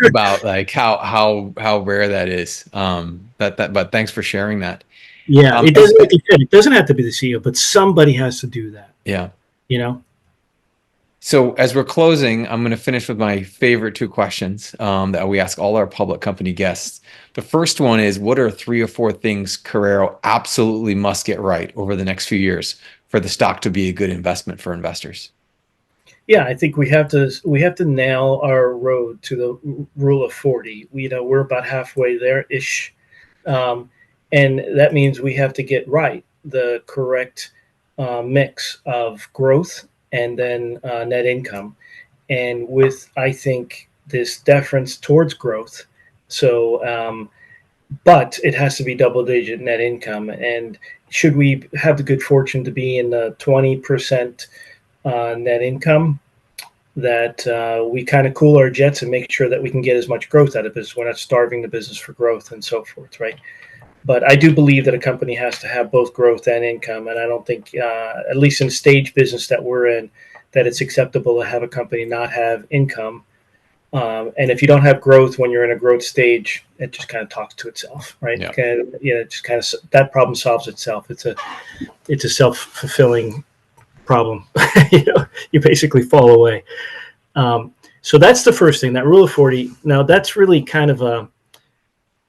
about like how rare that is. But thanks for sharing that. Yeah, it doesn't have to be the CEO, but somebody has to do that. Yeah. So as we're closing, I'm going to finish with my favorite 2 questions that we ask all our public company guests. The first one is, what are 3 or 4 things Corero absolutely must get right over the next few years for the stock to be a good investment for investors? Yeah, I think we have to nail our road to the rule of 40. We're about halfway there ish. And that means we have to get right the correct mix of growth and then net income. And with, I think, this deference towards growth. So, but it has to be double-digit net income. And should we have the good fortune to be in the 20% net income, that we kind of cool our jets and make sure that we can get as much growth out of business. We're not starving the business for growth and so forth, right? But I do believe that a company has to have both growth and income. And I don't think, at least in the stage business that we're in, that it's acceptable to have a company not have income. And if you don't have growth when you're in a growth stage, it just kind of talks to itself, right? Yeah. Just kind of that problem solves itself. It's a self-fulfilling problem. You basically fall away. So that's the first thing, that rule of 40. Now that's really kind of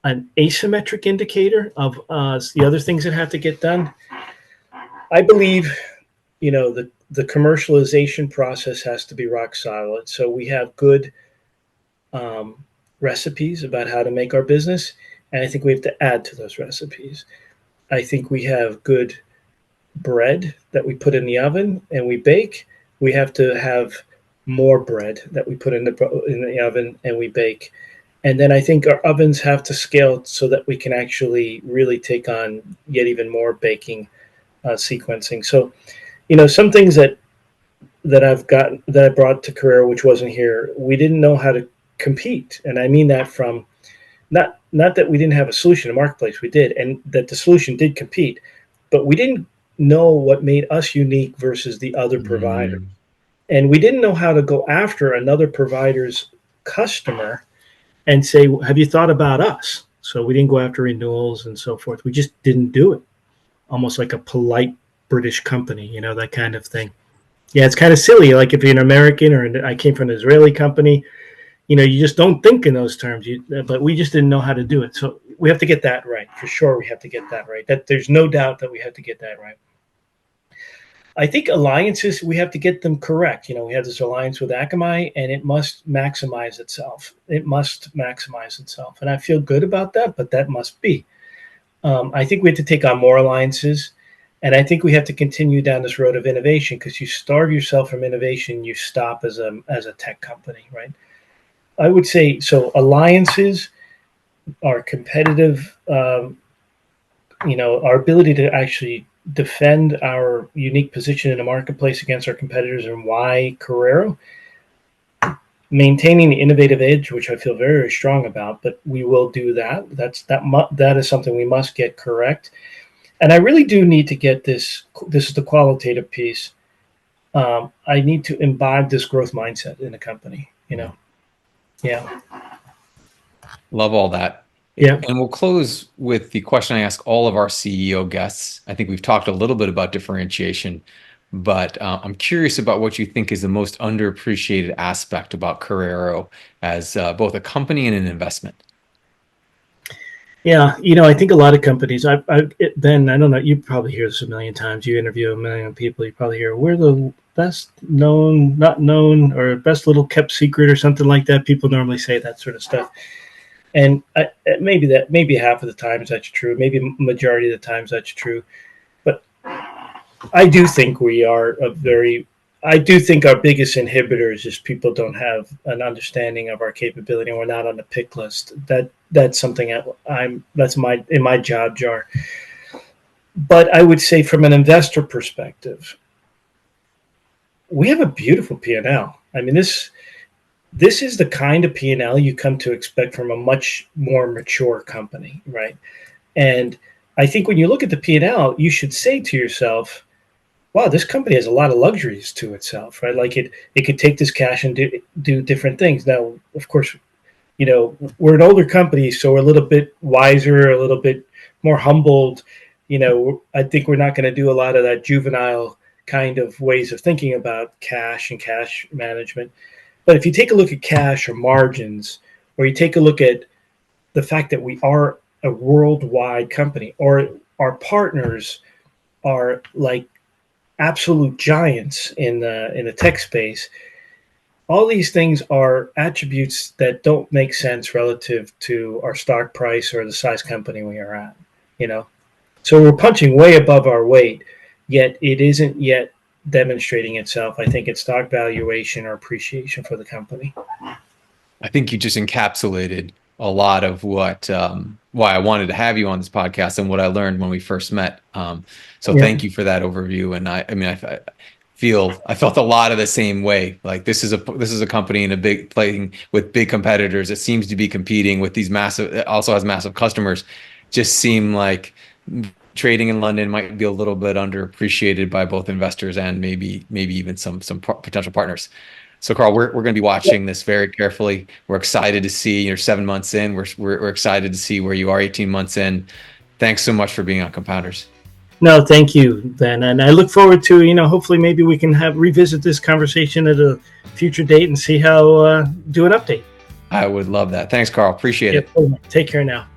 an asymmetric indicator of the other things that have to get done. I believe, the commercialization process has to be rock solid. So we have good recipes about how to make our business, and I think we have to add to those recipes. I think we have good bread that we put in the oven and we bake. We have to have more bread that we put in the oven and we bake. And then I think our ovens have to scale so that we can actually really take on yet even more baking sequencing. So, some things that I brought to Corero, which wasn't here, we didn't know how to compete. And I mean that from not that we didn't have a solution in the marketplace, we did, and that the solution did compete, but we didn't know what made us unique versus the other provider. Mm. And we didn't know how to go after another provider's customer and say, have you thought about us? So we didn't go after renewals and so forth. We just didn't do it. Almost like a polite British company, you know, that kind of thing. Yeah, it's kind of silly. Like if you're an American or I came from an Israeli company, you know, you just don't think in those terms. But we just didn't know how to do it. So we have to get that right. For sure, we have to get that right. That there's no doubt that we have to get that right. I think alliances, we have to get them correct. You know, we have this alliance with Akamai, and it must maximize itself. It must maximize itself. And I feel good about that, but that must be. I think we have to take on more alliances. And I think we have to continue down this road of innovation, because you starve yourself from innovation, you stop as a tech company, right? I would say, so alliances are competitive, you know, our ability to actually defend our unique position in the marketplace against our competitors, and why Corero. Maintaining the innovative edge, which I feel very, very strong about, but we will do that. That is something we must get correct. And I really do need to get this. This is the qualitative piece. I need to imbibe this growth mindset in the company. You know, yeah. Love all that. Yeah. And we'll close with the question I ask all of our CEO guests. I think we've talked a little bit about differentiation, but I'm curious about what you think is the most underappreciated aspect about Corero as both a company and an investment. Yeah, you know, I think a lot of companies. Ben, I don't know. You probably hear this a million times. You interview a million people. You probably hear we're the best known, not known, or best little kept secret, or something like that. People normally say that sort of stuff, and maybe half of the times that's true. Maybe majority of the times that's true, but I do think we are a very. I do think our biggest inhibitor is just people don't have an understanding of our capability, and we're not on the pick list. That's something that's in my job jar. But I would say, from an investor perspective, we have a beautiful P&L. I mean, this is the kind of P&L you come to expect from a much more mature company, right? And I think when you look at the P&L, you should say to yourself, wow, this company has a lot of luxuries to itself, right? Like it could take this cash and do different things. Now, of course, you know, we're an older company, so we're a little bit wiser, a little bit more humbled. You know, I think we're not going to do a lot of that juvenile kind of ways of thinking about cash and cash management. But if you take a look at cash or margins, or you take a look at the fact that we are a worldwide company, or our partners are like absolute giants in the tech space, all these things are attributes that don't make sense relative to our stock price or the size company we are at, you know. So we're punching way above our weight, yet it isn't yet demonstrating itself, I think, in stock valuation or appreciation for the company. I think you just encapsulated a lot of what why I wanted to have you on this podcast and what I learned when we first met. So thank you for that overview. And I felt a lot of the same way. Like this is a company in a big playing with big competitors. It seems to be competing with these massive. It also has massive customers. Just seem like trading in London might be a little bit underappreciated by both investors and maybe even some potential partners. So, Carl, we're going to be watching this very carefully. We're excited to see you're 7 months in. We're excited to see where you are 18 months in. Thanks so much for being on Compounders. No, thank you, Ben. And I look forward to, you know, hopefully maybe we can revisit this conversation at a future date and see how do an update. I would love that. Thanks, Carl. Appreciate it. Take care now.